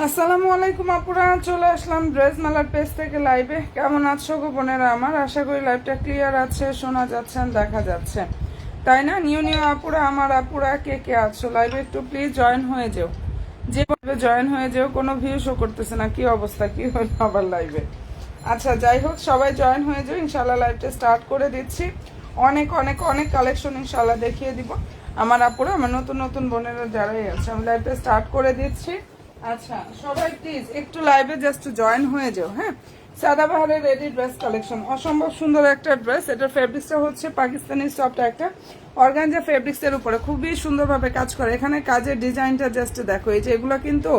আসসালামু আলাইকুম আপুরা, চলে আসলাম ড্রেস মেলার পেজ থেকে লাইভে। কেমন আছো গো বোনেরা আমার? আশা করি লাইভটা ক্লিয়ার আছে, শোনা যাচ্ছে, দেখা যাচ্ছে, তাই না? নিউ নিউ আপুরা, আমার আপুরা কে কে আছো লাইভে একটু প্লিজ জয়েন হয়ে যেও। যেভাবে জয়েন হয়ে যেও, কোনো ভিউ শো করতেছে না, কি অবস্থা, কি হলো আবার লাইভে? আচ্ছা যাই হোক, সবাই জয়েন হয়ে যাও, ইনশাল্লাহ লাইভটা স্টার্ট করে দিচ্ছি। অনেক অনেক অনেক কালেকশন ইনশাল্লাহ দেখিয়ে দিব আমার আপুরা, আমার নতুন নতুন বোনেরা যারাই আছে। আমি লাইভটা স্টার্ট করে দিচ্ছি। আচ্ছা সবাই প্লিজ একটু লাইভে জাস্ট জয়েন হয়ে যাও। হ্যাঁ, সাদাবাহারের রেডি ড্রেস কালেকশন, অসম্ভব সুন্দর একটা ড্রেস। এটার ফেব্রিক্সটা হচ্ছে পাকিস্তানি সফট একটা অর্গানজা ফেব্রিক্সের উপরে খুবই সুন্দরভাবে কাজ করে। এখানে কাজের ডিজাইনটা জাস্ট দেখো, এই যে এগুলো কিন্তু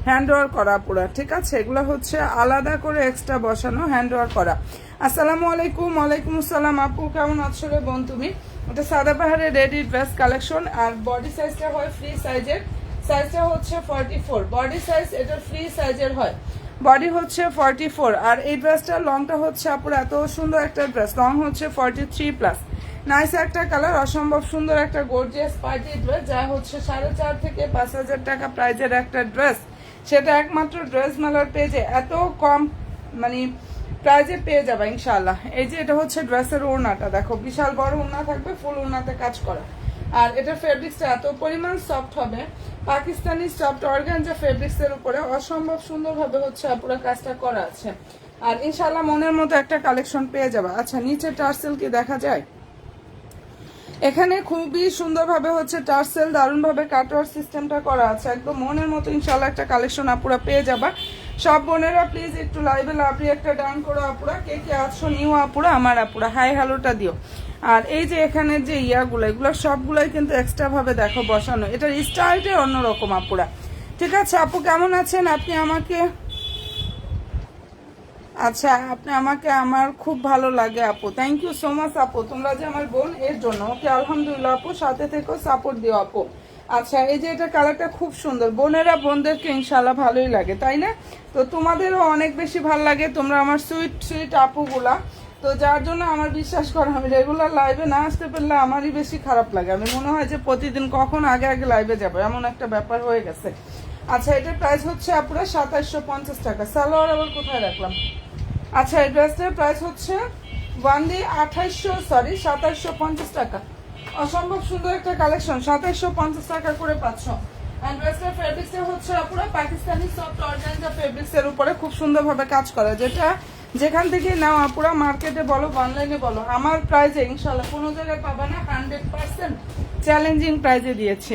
হ্যান্ড ওয়ার্ক করা পুরা, ঠিক আছে? এগুলো হচ্ছে আলাদা করে এক্সট্রা বসানো, হ্যান্ড ওয়ার্ক করা। আসসালামু আলাইকুম। ওয়ালাইকুম আসসালাম আপু, কেমন আছো রে বোন তুমি? এটা সাদাবাহারের রেডি ড্রেস কালেকশন, আর বডি সাইজটা হয় ফ্রি সাইজের, সাইজটা হচ্ছে 44 বডি সাইজ, এটা ফ্রি সাইজের হয়, বডি হচ্ছে 44। আর এই ড্রেসটার লংটা হচ্ছে আপুর এত সুন্দর একটা ড্রেস, লং হচ্ছে 43+। নাইস একটা কালার, অসম্ভব সুন্দর একটা গর্জিয়াস পার্টি ড্রেস, যা হচ্ছে 4,500 থেকে 5,000 টাকা প্রাইজের একটা ড্রেস। সেটা একমাত্র ড্রেস মেলার পেজে এত কম মানে প্রাইজে পেয়ে যাবে ইনশাল্লাহ। এই যে এটা হচ্ছে ড্রেসের ওড়নাটা দেখো, বিশাল বড় ওড়না থাকবে, ফুল ওড়নাতে কাজ করা। আর এটার ফেব্রিক্সটা এত পরিমাণ সফট হবে, পাকিস্তানি সফট অর্গানজা ফেব্রিক্সের উপরে অসম্ভব সুন্দরভাবে হচ্ছে পুরো কাজটা করা আছে। আর ইনশাল্লাহ মনের মতো একটা কালেকশন পেয়ে যাবে। আচ্ছা নিচে টার্সেল কি দেখা যায়? এখানে খুবই সুন্দরভাবে হচ্ছে টার্সেল, দারুণভাবে কাটওয়ার সিস্টেমটা করা আছে, একদম মনের মতো ইনশাল্লাহ একটা কালেকশন আপুরা পেয়ে যাবা। সব বোনেরা প্লিজ একটু লাইভে লাভলি একটা ডান করো আপুরা, কে কে আছো নিউ আপুরা, আমার আপুরা হাই হ্যালোটা দিও। আর এই যে এখানে যে ইয়াগুলো, এগুলো সবগুলোই কিন্তু এক্সট্রা ভাবে দেখো বসানো, এটার স্টাইলটাই অন্যরকম আপুরা। ঠিক আছে আপু, কেমন আছেন আপনি? আমাকে আচ্ছা আপনি আমাকে, আমার খুব ভালো লাগে আপু, থ্যাংক ইউ সো মাচ আপু, তোমরা যে আমার বোন এর জন্য। ওকে আলহামদুলিল্লাহ আপু, সাথে থেকেও সাপোর্ট দিও আপু। আচ্ছা এই যে এটা কালারটা খুব সুন্দর, বোনেরা বোনদেরকে ইনশাল্লাহ ভালোই লাগে, তাই না? তো তোমাদেরও অনেক বেশি ভালো লাগে, তোমরা আমার সুইট সুইট আপুগুলা। তো যার জন্য আমার বিশ্বাস করো, আমি রেগুলার লাইভে না আসতে পারলে আমারই বেশি খারাপ লাগে। আমি মনে হয় যে প্রতিদিন কখন আগে আগে লাইভে যাবো, এমন একটা ব্যাপার হয়ে গেছে। আচ্ছা এটার প্রাইস হচ্ছে আপুরা 2750 টাকা। সালোয়ার আবার কোথায় রাখলাম? আচ্ছা এই ড্রেসটার প্রাইস হচ্ছে ওয়ানলি 2750 টাকা। অসম্ভব সুন্দর একটা কালেকশন, 2750 টাকা করে পাচ্ছ। আর ড্রেসটার ফেব্রিক্সটা হচ্ছে পুরো পাকিস্তানি সফট অর্গানজা ফেব্রিক্সের উপরে খুব সুন্দরভাবে কাজ করা, যেটা যেখান থেকে নেওয়া পুরো মার্কেটে বলো অনলাইনে বলো আমার প্রাইজে ইনশাল্লাহ কোনো জায়গায় পাবা না। 100% চ্যালেঞ্জিং প্রাইজে দিয়েছি,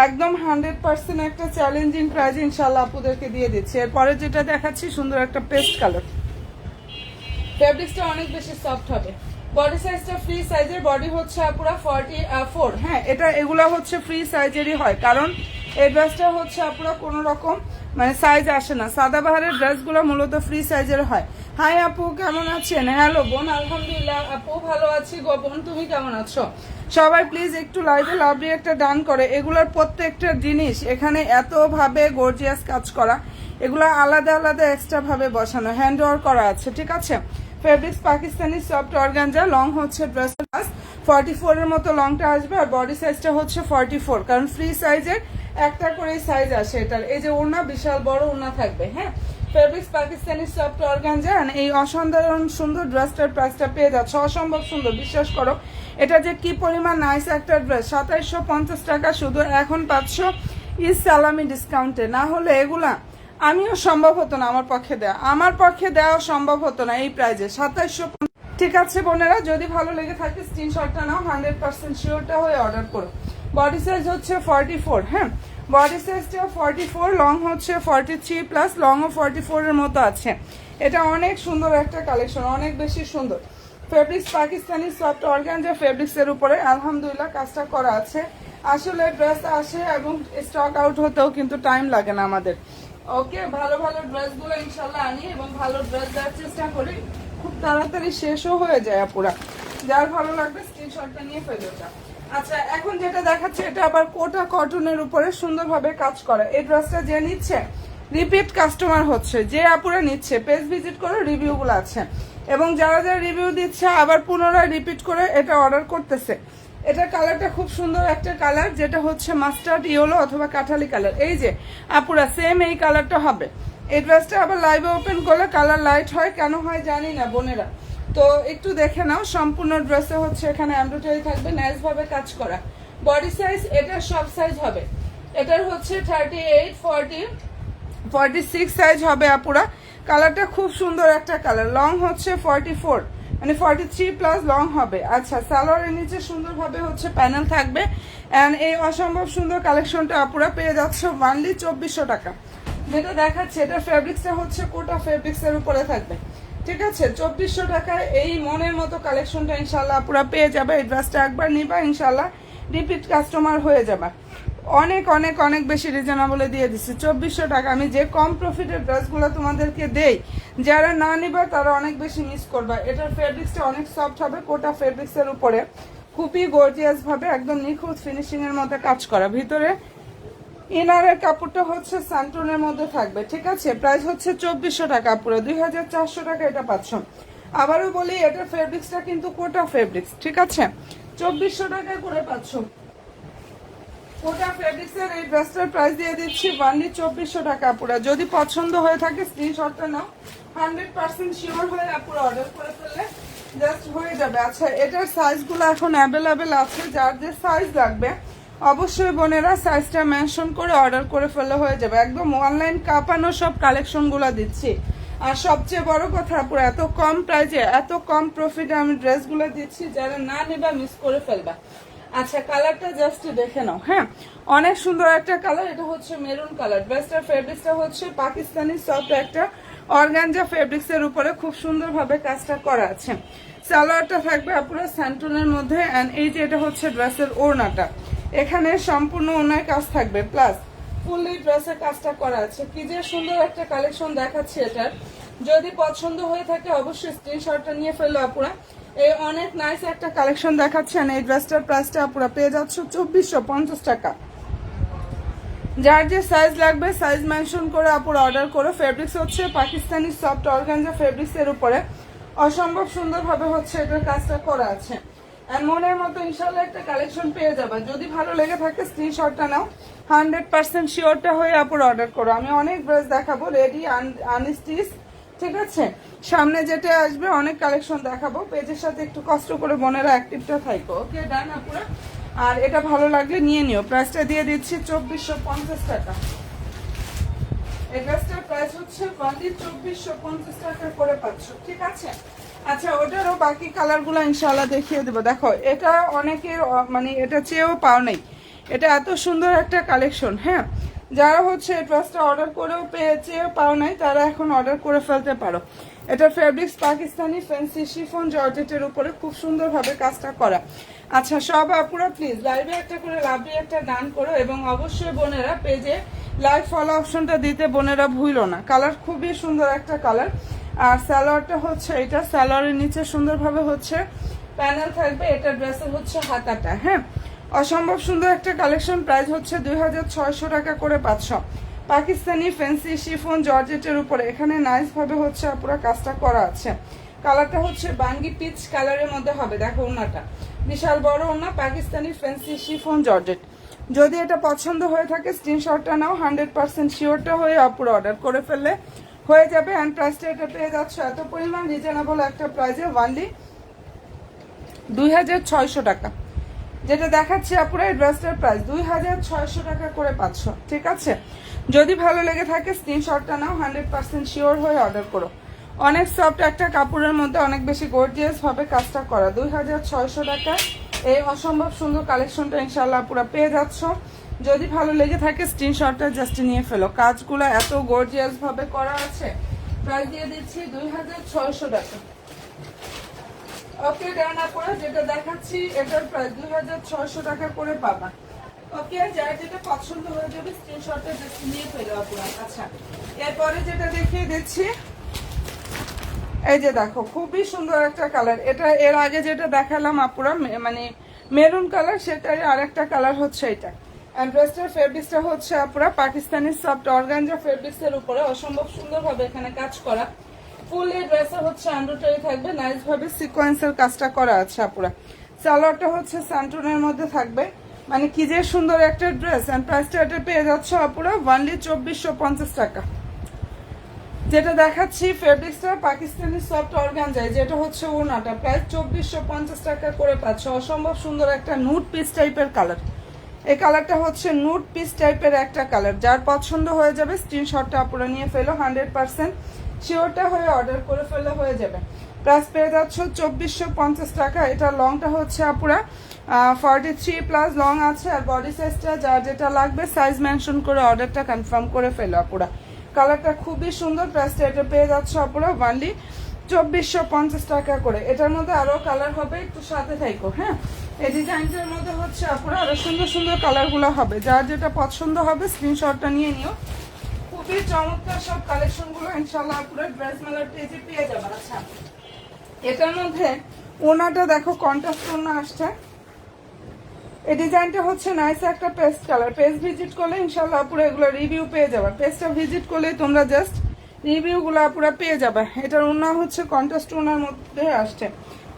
একদম 100% একটা চ্যালেঞ্জিং প্রাইজে ইনশাল্লাহ আপুদেরকে দিয়ে দিচ্ছি। এরপরে যেটা দেখাচ্ছি সুন্দর একটা পেস্ট কালার, ফেব্রিক্সটা অনেক বেশি সফট হবে। বডি সাইজটা ফ্রি সাইজের, বডি হচ্ছে পুরো 44। হ্যাঁ এটা এগুলো হচ্ছে ফ্রি সাইজেরই হয়, কারণ এই ড্রেসটা হচ্ছে পুরো কোনো রকম মানে সাইজ আসে না। সাদাবাহারের ড্রেসগুলো মূলত ফ্রি সাইজের হয়। হাই আপু কেমন আছেন? হ্যালো বোন, আলহামদুলিল্লাহ আপু ভালো আছি গো বোন, তুমি কেমন আছো? সবাই প্লিজ একটু লাইভে লাভলি একটা ডান করে। এগুলোর প্রত্যেকটা জিনিস এখানে এতভাবে গর্জিয়াস কাজ করা, এগুলো আলাদা আলাদা এক্সট্রা ভাবে বসানো, হ্যান্ড ওয়ার্ক করা আছে, ঠিক আছে? Fabrics Pakistani soft organza, long হচ্ছে ড্রেস 44 এর মতো লংটা আসবে, আর বডি সাইজটা হচ্ছে 44, কারণ ফ্রি সাইজের একটা করে সাইজ আসে এটার। এই যে ওড়না, বিশাল বড় ওড়না থাকবে। হ্যাঁ, ফেব্রিক্স পাকিস্তানি সফট অর্গানজা, এই অসাধারণ সুন্দর ড্রেসটার প্রাইসটা পেয়ে যাচ্ছে অসম্ভব সুন্দর, বিশ্বাস করো। এটা যে কি পরিমাণ নাইস একটা ড্রেস, 2750 টাকা শুধু এখন পাচ্ছ ইস সালামি ডিসকাউন্টে, না হলে এগুলা আমিও সম্ভব হতো না, আমার পক্ষে দেওয়া সম্ভব হতো না এই প্রাইজে 2750। ঠিক আছে বোনেরা, যদি ভালো লেগে থাকে স্ক্রিনশটটা নাও, 100% শিওরটা হয়ে অর্ডার করো। বডি সাইজ হচ্ছে 44। হ্যাঁ, বডি সাইজটা 44, লং হচ্ছে 43+, লংও 44 এর মতো আছে। এটা অনেক সুন্দর একটা কালেকশন, অনেক বেশি সুন্দর। ফেব্রিক্স পাকিস্তানি সফট অর্গানজা ফেব্রিক্সের উপরে আলহামদুলিল্লাহ কাজটা করা আছে। আসলে ড্রেস আসে এবং স্টক আউট হতেও কিন্তু টাইম লাগে না আমাদের। ওকে, ভালো ভালো ড্রেসগুলো ইনশাল্লাহ আনি এবং ভালো ড্রেস দেওয়ার চেষ্টা করি, খুব তাড়াতাড়ি শেষও হয়ে যায় পুরা। যার ভালো লাগবে স্ক্রিনশটটা নিয়ে ফেলে ওটা। আচ্ছা এখন যেটা দেখাচ্ছে এটা আবার কোটা কটনের উপরে সুন্দরভাবে কাজ করা। এই ড্রেসটা যে নিচ্ছে রিপিট কাস্টমার হচ্ছে, যে আপুরা নিচ্ছে পেজ ভিজিট করে রিভিউগুলো আছে, এবং যারা যারা রিভিউ দিচ্ছে আবার পুনরায় রিপিট করে এটা অর্ডার করতেছে। এটার কালারটা খুব সুন্দর একটা কালার, যেটা হচ্ছে মাস্টার্ড ইয়েলো অথবা কাঠালি কালার। এই যে আপুরা সেম এই কালারটা হবে। এই ড্রেসটা আবার লাইভে ওপেন করলে কালার লাইট হয়, কেন হয় জানি না বোনেরা, তো একটু দেখে নাও। সম্পূর্ণ ড্রেসে হচ্ছে এখানে এমব্রয়ডারি থাকবে, নাইস ভাবে কাজ করা। বডি সাইজ এটার সব সাইজ হবে, এটার হচ্ছে 38, 40, 46 সাইজ হবে আপুরা। কালারটা খুব সুন্দর একটা কালার। লং হচ্ছে 44, মানে 43 প্লাস লং হবে। আচ্ছা, সালোয়ারের নিচে সুন্দরভাবে হচ্ছে প্যানেল থাকবে। অ্যান্ড এই অসম্ভব সুন্দর কালেকশনটা আপুরা পেয়ে যাচ্ছে অনলি 2400 টাকা। যেটা দেখাচ্ছে এটার ফেব্রিক্সটা হচ্ছে কোটা ফেব্রিক্সের উপরে থাকবে, ঠিক আছে। 2400 টাকায় এই মনের মতো কালেকশনটা ইনশাল্লাহ আপুরা পেয়ে যাবে। এই ড্রেসটা একবার নিবা ইনশাল্লাহ রিপিট কাস্টমার হয়ে যাবে। অনেক অনেক অনেক বেশি রিজনেবলে দিয়ে দিচ্ছি 2400 টাকা। আমি যে কম প্রফিটের ড্রেসগুলো তোমাদেরকে দেই, যারা না নিবা তারা অনেক বেশি মিস করবা। এটার ফেব্রিক্সটা অনেক সফট হবে, কোটা ফেব্রিক্সের উপরে খুবই গর্জিয়াস ভাবে একদম নিখুঁত ফিনিশিং এর মধ্যে কাজ করা। ভিতরে ইনারের কাপড়টা হচ্ছে স্যান্টনের মধ্যে থাকবে, ঠিক আছে। প্রাইস হচ্ছে 2400 টাকা, পুরো 2400 টাকা এটা পাচ্ছ। আবারও বলি এটার ফেব্রিক্সটা কিন্তু কোটা ফেব্রিক্স, ঠিক আছে। 2400 টাকায় করে পাচ্ছ কোটা ফেব্রিক্সের এই ড্রেসটার প্রাইস দিয়ে দিচ্ছি অনলি 2400 টাকা আপুরা। যদি পছন্দ হয়ে থাকে স্ক্রিনশটটা নাও, 100% শিওর হয়ে আপুরা অর্ডার করে ফেললে জাস্ট হয়ে যাবে। আচ্ছা, এটার সাইজগুলো এখন অ্যাভেলেবেল আছে, যার যে সাইজ লাগবে অবশ্যই বোনেরা সাইজটা মেনশন করে অর্ডার করে ফেললে হয়ে যাবে। একদম অনলাইন কাঁপানো সব কালেকশনগুলো দিচ্ছি। আর সবচেয়ে বড় কথা আপুরা, এত কম প্রাইসে এত কম প্রফিটে আমি ড্রেসগুলো দিচ্ছি, যারা না নেবা মিস করে ফেলবা। আচ্ছা, কালারটা জাস্ট দেখে নাও। হ্যাঁ, অনেক সুন্দর একটা কালার। এটা হচ্ছে মেরুন কালার। ড্রেসটার ফেব্রিক্সটা হচ্ছে পাকিস্তানি সফট একটা অর্গানজা ফেব্রিক্সের উপরে খুব সুন্দরভাবে কাজটা করা আছে। সালোয়ারটা থাকবে আপুরা স্যান্টনের মধ্যে। অ্যান্ড এই যে এটা হচ্ছে ড্রেসের ওড়নাটা, এখানে সম্পূর্ণ ওড়নায় কাজ থাকবে, প্লাস ফুললি ড্রেসের কাজটা করা আছে। কি যে সুন্দর একটা কালেকশন দেখাচ্ছি এটার। যদি পছন্দ হয়ে থাকে অবশ্যই স্ক্রিনশটটা নিয়ে ফেললো আপুরা। এই অনেক নাইস একটা কালেকশন দেখাচ্ছেন। এই ড্রেসটার প্রাইসটা আপুরা পেয়ে যাচ্ছে 2450 টাকা। যার যে সাইজ লাগবে সাইজ মেনশন করে আপুরা অর্ডার করো। ফেব্রিক্স হচ্ছে পাকিস্তানি সফট অর্গানজা ফেব্রিক্স এর উপরে অসম্ভব সুন্দরভাবে হচ্ছে এটার কাজটা করা আছে। আর মনের মতো ইনশাল্লাহ একটা কালেকশন পেয়ে যাবে। যদি ভালো লেগে থাকে স্ক্রিনশটটা নাও, 100% শিওরটা হয়ে আপুরা অর্ডার করো। আমি অনেক ড্রেস দেখাবো রেডি আনস্টিচ, ঠিক আছে। সামনে যেটা আসবে অনেক কালেকশন দেখাবো। পেজের সাথে একটু কষ্ট করে বোনেরা অ্যাক্টিভটা থাকো, ওকে ডান আপুরা। আর এটা ভালো লাগলে নিয়ে নিও। প্রাইসটা দিয়ে দিচ্ছি 2450 টাকা। এই ড্রেসটার প্রাইস হচ্ছে 2450 টাকা করে পাচ্ছ, ঠিক আছে। আচ্ছা, ওটারও বাকি কালারগুলো ইনশাআল্লাহ দেখিয়ে দেবো। দেখো, এটা অনেকের মানে এটা চেয়েও পাও নেই, এটা এত সুন্দর একটা কালেকশন। হ্যাঁ, যারা হচ্ছে এই ড্রেসটা অর্ডার করেও চেয়েও পাও নাই, তারা এখন অর্ডার করে ফেলতে পারো। এটার ফেব্রিক্স পাকিস্তানি ফ্যান্সি শিফন জর্জেটের উপরে খুব সুন্দরভাবে কাজটা করা। আচ্ছা, সব আপুরা প্লিজ লাইভে একটা করে লাভলি একটা ডান করো, এবং অবশ্যই বোনেরা পেজে লাইভ ফলো অপশনটা দিতে বোনেরা ভুলো না। কালার খুবই সুন্দর একটা কালার। আর সালোয়ারটা হচ্ছে এটা, সালোয়ারের নিচে সুন্দরভাবে হচ্ছে প্যানেল থাকবে। এটা ড্রেসের হচ্ছে হাতাটা। হ্যাঁ, অসম্ভব সুন্দর একটা কালেকশন। প্রাইস হচ্ছে 2600 টাকা করে পাচ্ছ। পাকিস্তানি ফ্যান্সি শিফন জর্জেটের উপরে এখানে নাইস ভাবে হচ্ছে পুরো কাজটা করা আছে। কালারটা হচ্ছে বাঙ্গি পিচ কালারের মধ্যে হবে। দেখো ওনাটা বিশাল বড় ওনা, পাকিস্তানি ফ্যান্সি শিফন জর্জেট। যদি এটা পছন্দ হয়ে থাকে স্ক্রিনশটটা নাও, 100% শিওরটা হয়ে পুরো অর্ডার করে ফেললে হয়ে যাবে। অ্যান্ড প্রাইসটা এটা পেয়ে যাচ্ছে এত পরিমাণ রিজনেবল একটা প্রাইসে অনলি 2600 টাকা। যেটা দেখাচ্ছি আপুরা এই ড্রেসটার প্রাইস 2600 টাকা করে পাচ্ছ, ঠিক আছে। যদি ভালো লেগে থাকে স্ক্রিনশটটা নাও, 100% শিওর হয়ে অর্ডার করো। অনেক সফট একটা কাপড়ের মধ্যে অনেক বেশি গর্জিয়াস ভাবে কাজটা করা। 2600 টাকা এই অসম্ভব সুন্দর কালেকশনটা ইনশাল্লাহ পুরো পেয়ে যাচ্ছ। যদি ভালো লেগে থাকে স্ক্রিনশটটা জাস্ট নিয়ে ফেলো। কাজগুলো এত গর্জিয়াস ভাবে করা আছে। প্রাইস দিয়ে দিচ্ছি 2600 টাকা। ওকে ডান আপুরা, যেটা দেখাচ্ছি এটার প্রাইস 2600 টাকা করে পাবা। ওকে, যার যেটা পছন্দ হয়ে যাবে স্ক্রিনশটটা জাস্ট নিয়ে ফেলো আপুরা। আচ্ছা, এরপরে যেটা দেখিয়ে দিচ্ছি, এই যে দেখো খুবই সুন্দর একটা কালার। এটা এর আগে যেটা দেখালাম আপুরা মানে মেরুন কালার, সেটাই আরেকটা কালার হচ্ছে এটা। আর ড্রেসটার ফেব্রিক্সটা হচ্ছে আপুরা পাকিস্তানি সফট অর্গানজা ফেব্রিক্সের উপরে অসম্ভব সুন্দরভাবে এখানে কাজ করা। ফুল এই ড্রেসে হচ্ছে এমব্রয়ডারি থাকবে, নাইস ভাবে সিকোয়েন্সের কাজটা করা আছে আপুরা। সালোয়ারটা হচ্ছে স্যান্টনের মধ্যে থাকবে, মানে কি যে সুন্দর একটা ড্রেস। এন্ড প্রাইসটা এটা পেয়ে যাচ্ছে আপুরা অনলি 2450 টাকা। যেটা দেখাচ্ছি ফেব্রিক্সটা পাকিস্তানি সফট অর্গানজাই, যেটা হচ্ছে ওনাটা প্রায় 2450 টাকা করে পাচ্ছে। অসম্ভব সুন্দর একটা নুট পিস টাইপের কালার। এই কালারটা হচ্ছে নুট পিস টাইপের একটা কালার। যার পছন্দ হয়ে যাবে স্ক্রিনশটটা আপুরা নিয়ে ফেলো, 100% শিওরটা হয়ে অর্ডার করে ফেলে হয়ে যাবে। প্রাইস পেয়ে যাচ্ছ 2450 টাকা। এটা লংটা হচ্ছে আপুরা 43+ লং আছে, আর বডি সাইজটা যার যেটা লাগবে সাইজ মেনশন করে অর্ডারটা কনফার্ম করে ফেলো আপুরা। কালারটা খুবই সুন্দর। প্রাইসটা এটা পেয়ে যাচ্ছ আপুরা অনলি 2450 টাকা করে। এটার মধ্যে আরো কালার হবে, একটু সাথে থাকো। হ্যাঁ, এই ডিজাইনটার মধ্যে হচ্ছে আপুরা আরো সুন্দর সুন্দর কালারগুলো হবে। যার যেটা পছন্দ হবে স্ক্রিনশটটা নিয়ে নিও। খুবই চমৎকার সব কালেকশনগুলো ইনশাআল্লাহ আপুরা ড্রেস মেলার পেজে পেয়ে যাবেন। আচ্ছা, এটার মধ্যে ওনাটা দেখো কন্ট্রাস্ট ওনা আসছে। এই ডিজাইনটা হচ্ছে নাইস একটা পেস্ট কালার। পেজ ভিজিট করলে ইনশাআল্লাহ পুরো এগুলো রিভিউ পেয়ে যাবে। পেজটা ভিজিট করলে তোমরা জাস্ট রিভিউগুলো পুরো পেয়ে যাবে। এটার ওনা হচ্ছে কন্ট্রাস্ট ওনার মধ্যে আসছে।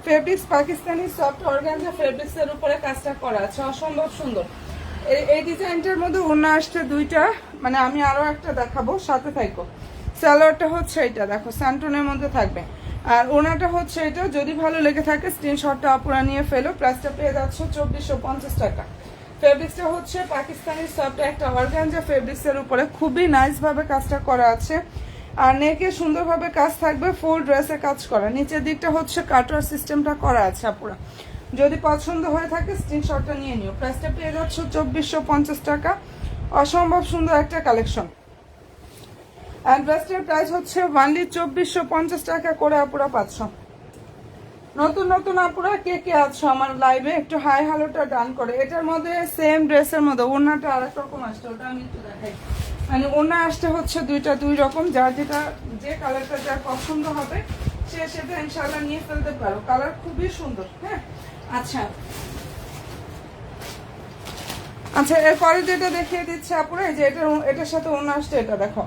ফেব্রিক্স পাকিস্তানি সফট অর্গানজা ফেব্রিক্সের উপরে কাজটা করা আছে, অসম্ভব সুন্দর। এই ডিজাইনটার মধ্যে ওনা আসছে দুইটা, মানে আমি আরো একটা দেখাবো, সাথে থাকো। সালোয়ারটা হচ্ছে এটা দেখো স্যান্টনের মধ্যে থাকবে, আর ওনাটা হচ্ছে এটা। যদি ভালো লেগে থাকে স্ক্রিনশটটা আপুরা নিয়ে ফেলো। প্রাইসটা পেয়ে যাচ্ছে 2450 টাকা। ফেব্রিক্সটা হচ্ছে পাকিস্তানি সফট একটা অর্গানজা ফেব্রিক্সের উপরে খুবই নাইস ভাবে কাজটা করা আছে, আর নেকে সুন্দরভাবে কাজ থাকবে, ফুল ড্রেসে কাজ করা। নিচের দিকটা হচ্ছে কাটার সিস্টেমটা করা আছে আপুরা। যদি পছন্দ হয়ে থাকে স্ক্রিনশটটা নিয়ে নিও। প্রাইসটা পেয়ে যাচ্ছে 2450 টাকা। অসম্ভব সুন্দর একটা কালেকশন। আর ড্রেসটার প্রাইস হচ্ছে অনলি 2450 টাকা করে আপুরা পাচ্ছ। নতুন নতুন আপুরা কে কে আছো আমার লাইভে একটু হাই হ্যালোটা ডান করে। এটার মধ্যে সেম ড্রেসের মধ্যে ওড়নাটা আরেক রকম আসছে, ওটা আমি একটু দেখাই। মানে ওড়না আসতে হচ্ছে দুইটা দুই রকম। যার যেটা যে কালারটা যার পছন্দ হবে সে সেটা ইনশাআল্লাহ নিয়ে ফেলতে পারো। কালার খুবই সুন্দর। হ্যাঁ, আচ্ছা আচ্ছা, এরপরে যেটা দেখিয়ে দিচ্ছে আপুরা, এই যে এটার সাথে ওড়না আসছে, এটা দেখো।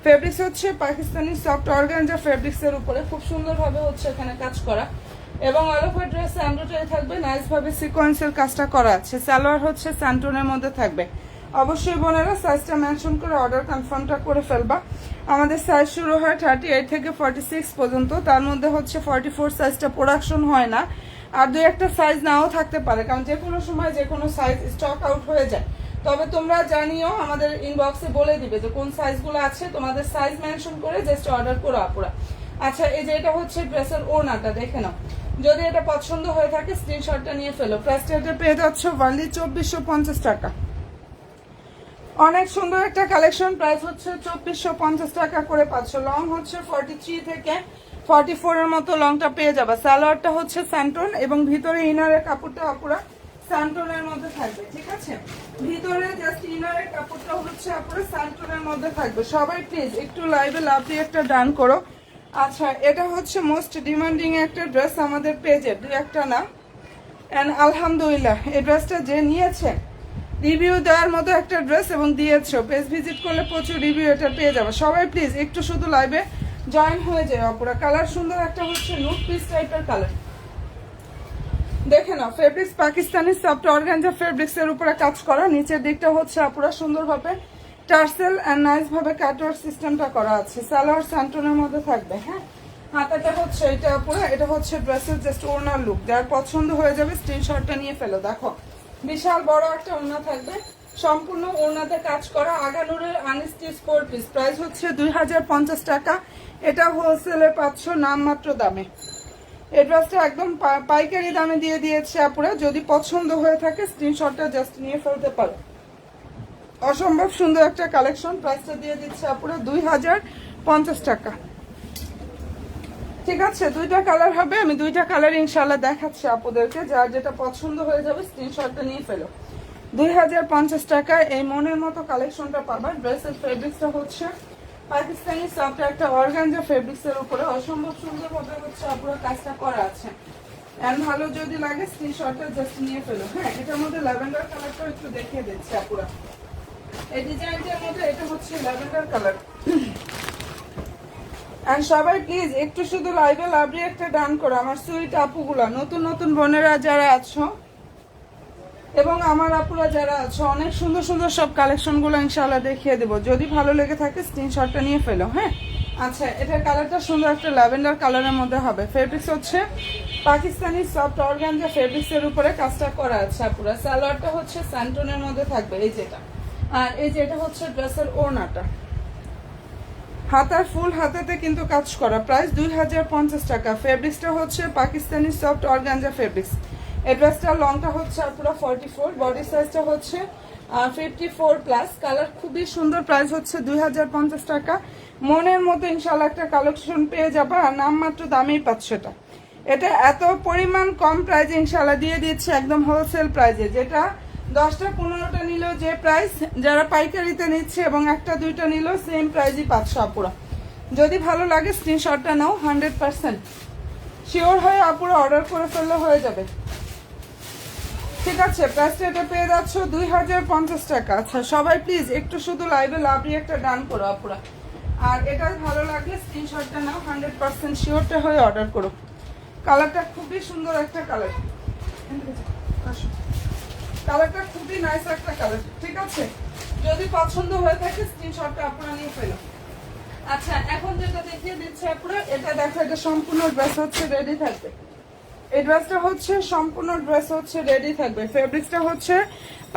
ফেব্রিক্স হচ্ছে পাকিস্তানি সফট অর্গানজা ফেব্রিক্সের উপরে খুব সুন্দরভাবে হচ্ছে এখানে কাজ করা, এবং অল ওভার ড্রেস এমব্রয়ডারি থাকবে, নাইস ভাবে সিকোয়েন্সের কাজটা করা আছে। সালোয়ার হচ্ছে স্যান্টনের মধ্যে থাকবে। অবশ্যই বোনেরা সাইজটা মেনশন করে অর্ডার কনফার্মটা করে ফেলবা। আমাদের সাইজ শুরু হয় 38 থেকে 46 পর্যন্ত। তার মধ্যে হচ্ছে 44 সাইজটা প্রোডাকশন হয় না, আর দুই একটা সাইজ নাও থাকতে পারে, কারণ যে কোনো সময় যে কোনো সাইজ স্টক আউট হয়ে যায়। তবে তোমরা জানিও, আমাদের ইনবক্সে বলে দিবে যে কোন সাইজগুলো আছে, তোমাদের সাইজ মেনশন করে জাস্ট অর্ডার করো আপুরা। আচ্ছা, এই যে এটা হচ্ছে ড্রেসের ওড়নাটা, দেখে নাও। যদি এটা পছন্দ হয়ে থাকে স্ক্রিনশটটা নিয়ে ফেলো। প্রাইসটা এটা পেয়ে যাচ্ছ অনলি 2450 টাকা। অনেক সুন্দর একটা কালেকশন। প্রাইস হচ্ছে 2450 টাকা করে পাচ্ছ। লং হচ্ছে 43 থেকে 44 এর মতো লংটা পেয়ে যাবে। সালোয়ারটা হচ্ছে স্যান্টন, এবং ভিতরে ইনারের কাপড়টা আপুরা স্যান্টনের মধ্যে থাকবে। ঠিক আছে, ভিতরে জাস্ট ইনারের কাপড়টা হচ্ছে আপুরা স্যান্টনের মধ্যে থাকবে। সবাই প্লিজ একটু লাইভে লাভ দিয়ে একটা ডান করো। আচ্ছা, এটা হচ্ছে মোস্ট ডিমান্ডিং একটা ড্রেস আমাদের পেজে, দুই একটা না। এন্ড আলহামদুলিল্লাহ এই ড্রেসটা যে নিয়েছে রিভিউ দেওয়ার মতো একটা ড্রেস, এবং দিয়েছো। পেজ ভিজিট করলে প্রচুর রিভিউ এটা পেয়ে যাবে। সবাই প্লিজ একটু শুধু লাইভে জয়েন হয়ে যায় আপুরা। কালার সুন্দর একটা হচ্ছে নুট পিস টাইপের কালার, দেখে নাও। Fabrics Pakistani soft organza fabrics এর উপরে কাজ করা। নিচের দিকটা হচ্ছে আপুরা সুন্দরভাবে টার্সেল এন্ড নাইস ভাবে কাটওয়ার্ক সিস্টেমটা করা আছে। সালোয়ার স্যান্টনের মধ্যে থাকবে। হ্যাঁ, হাতাটা হচ্ছে এটা আপুরা, এটা হচ্ছে ড্রেসের জাস্ট ওড়নার লুক। যার পছন্দ হয়ে যাবে স্ক্রিনশটটা নিয়ে ফেলো। দেখো বিশাল বড় একটা ওড়না থাকবে, সম্পূর্ণ ওড়নাতে কাজ করা। আগানুরের আনস্টিচ 4 পিস। প্রাইস হচ্ছে 2050 টাকা। এটা হোলসেলে পাচ্ছ নামমাত্র দামে। এই ড্রেসটা একদম পাইকারি দামে দিয়ে দিয়েছে আপুরা। যদি পছন্দ হয়ে থাকে স্ক্রিনশটটা জাস্ট নিয়ে ফেলতে পারো। অসম্ভব সুন্দর একটা কালেকশন। প্রাইসটা দিয়ে দিচ্ছে আপুরা 2050 টাকা। ঠিক আছে, দুইটা কালার হবে, আমি দুইটা কালার ইনশাল্লাহ দেখাচ্ছি আপুদেরকে। যার যেটা পছন্দ হয়ে যাবে স্ক্রিনশটটা নিয়ে ফেলো। 2050 টাকা এই মনের মতো কালেকশনটা পাবা। ড্রেসের ফেব্রিক্সটা হচ্ছে পাকিস্তানি সফট একটা অর্গানজা ফেব্রিক্সের উপরে অসম্ভব সুন্দর ভাবে হচ্ছে আপুরা কাজটা করা আছে। এন্ড ভালো যদি লাগে স্ক্রিনশটটা জাস্ট নিয়ে ফেলো। হ্যাঁ, এটার মধ্যে ল্যাভেন্ডার কালারটা একটু দেখিয়ে দিচ্ছি আপুরা। এই ডিজাইনটার মধ্যে এটা হচ্ছে ল্যাভেন্ডার কালার। এন্ড সবাই প্লিজ একটু শুধু লাইভে লাভলি একটা ডান করো আমার সুইট আপুগুলা, নতুন নতুন বোনেরা যারা আছো এবং আমার আপুরা যারা আছো, অনেক সুন্দর সুন্দর সব কালেকশনগুলো ইনশাআল্লাহ দেখিয়ে দেবো। যদি ভালো লেগে থাকে স্ক্রিনশটটা নিয়ে ফেলো। হ্যাঁ আচ্ছা, এটার কালারটা সুন্দর একটা ল্যাভেন্ডার কালারের মধ্যে হবে। ফেব্রিক্স হচ্ছে পাকিস্তানি সফট অর্গানজা ফেব্রিক্সের উপরে কাজটা করা আছে আপুরা। সালোয়ারটা হচ্ছে স্যান্টনের মধ্যে থাকবে এই যেটা, আর এই যেটা হচ্ছে ড্রেসের ওড়নাটা। হাতার ফুল হাতাতে কিন্তু কাজ করা, প্রাইস 2050 টাকা। ফেব্রিক্সটা হচ্ছে পাকিস্তানি সফট অর্গানজা ফেব্রিক্স। এই ড্রেসটার লংটা হচ্ছে পুরো 44, বডি সাইজটা হচ্ছে 54+। কালার খুবই সুন্দর, প্রাইস হচ্ছে 2050 টাকা। মনের মতো ইনশাল্লাহ একটা কালেকশন পেয়ে যাবে, আর নামমাত্র দামেই পাচ্ছ এটা। এটা এত পরিমাণ কম প্রাইসে ইনশাল্লাহ দিয়ে দিচ্ছে, একদম হোলসেল প্রাইসে, যেটা 10টা 15টা নিলেও যে প্রাইস, যারা পাইকারিতে নিচ্ছে এবং 1টা 2টা নিলেও সেম প্রাইসই পাচ্ছ আপুরা। যদি ভালো লাগে স্ক্রিনশটটা নাও, 100% শিওর হয়ে আপুরা অর্ডার করে ফেললে হয়ে যাবে। ঠিক আছে, প্রাইসটা এটা পেয়ে যাচ্ছ 2050 টাকা। আচ্ছা সবাই প্লিজ একটু শুধু লাইভে লাভলি একটা ডান করো আপুরা, আর এটা ভালো লাগলে স্ক্রিনশটটা নাও, 100% শিওরটা হয়ে অর্ডার করো। কালারটা খুবই সুন্দর একটা কালার, কালারটা খুবই নাইস একটা কালার। ঠিক আছে, যদি পছন্দ হয়ে থাকে স্ক্রিনশটটা আপনারা নিয়ে ফেলো। আচ্ছা এখন যেটা দেখিয়ে দিচ্ছে আপনারা, এটা দেখো, এটা সম্পূর্ণ ড্রেস হচ্ছে রেডি থাকবে। এই ড্রেসটা হচ্ছে সম্পূর্ণ ড্রেস হচ্ছে রেডি থাকবে। ফেব্রিক্সটা হচ্ছে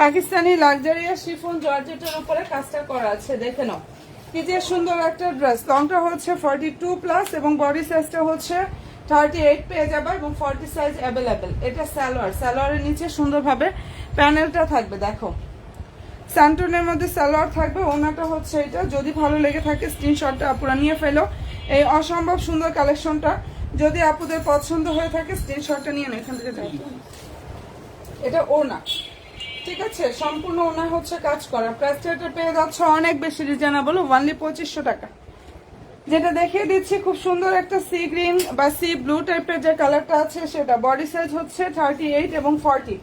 পাকিস্তানি লাক্সারিয়াস শিফন জর্জেটের উপরে কাজটা করা আছে, দেখে নাও কি যে সুন্দর একটা ড্রেস। লংটা হচ্ছে 42+ এবং বডি সাইজটা হচ্ছে 38 পেয়ে যাবে এবং 40 সাইজ অ্যাভেলেবেল। এটা সালোয়ার, সালোয়ারের নিচে সুন্দরভাবে প্যানেলটা থাকবে, দেখো স্যান্টনের মধ্যে সালোয়ার থাকবে। ওনাটা হচ্ছে এটা। যদি ভালো লেগে থাকে স্ক্রিনশটটা আপুরা নিয়ে ফেলো। এই অসম্ভব সুন্দর কালেকশনটা যদি আপুদের পছন্দ হয়ে থাকে স্ক্রিনশটটা নিয়ে নাও, এখান থেকে যাই। এটা ওনা, ঠিক আছে, সম্পূর্ণ ওনা হচ্ছে কাজ করা। প্রাইসটা এটা পেয়ে যাচ্ছে অনেক বেশি রিজনেবল, অনলি 2500 টাকা। যেটা দেখিয়ে দিচ্ছি খুব সুন্দর একটা সি গ্রিন বা সি ব্লু টাইপের যে কালারটা আছে সেটা। বডি সাইজ হচ্ছে 38 এবং 40।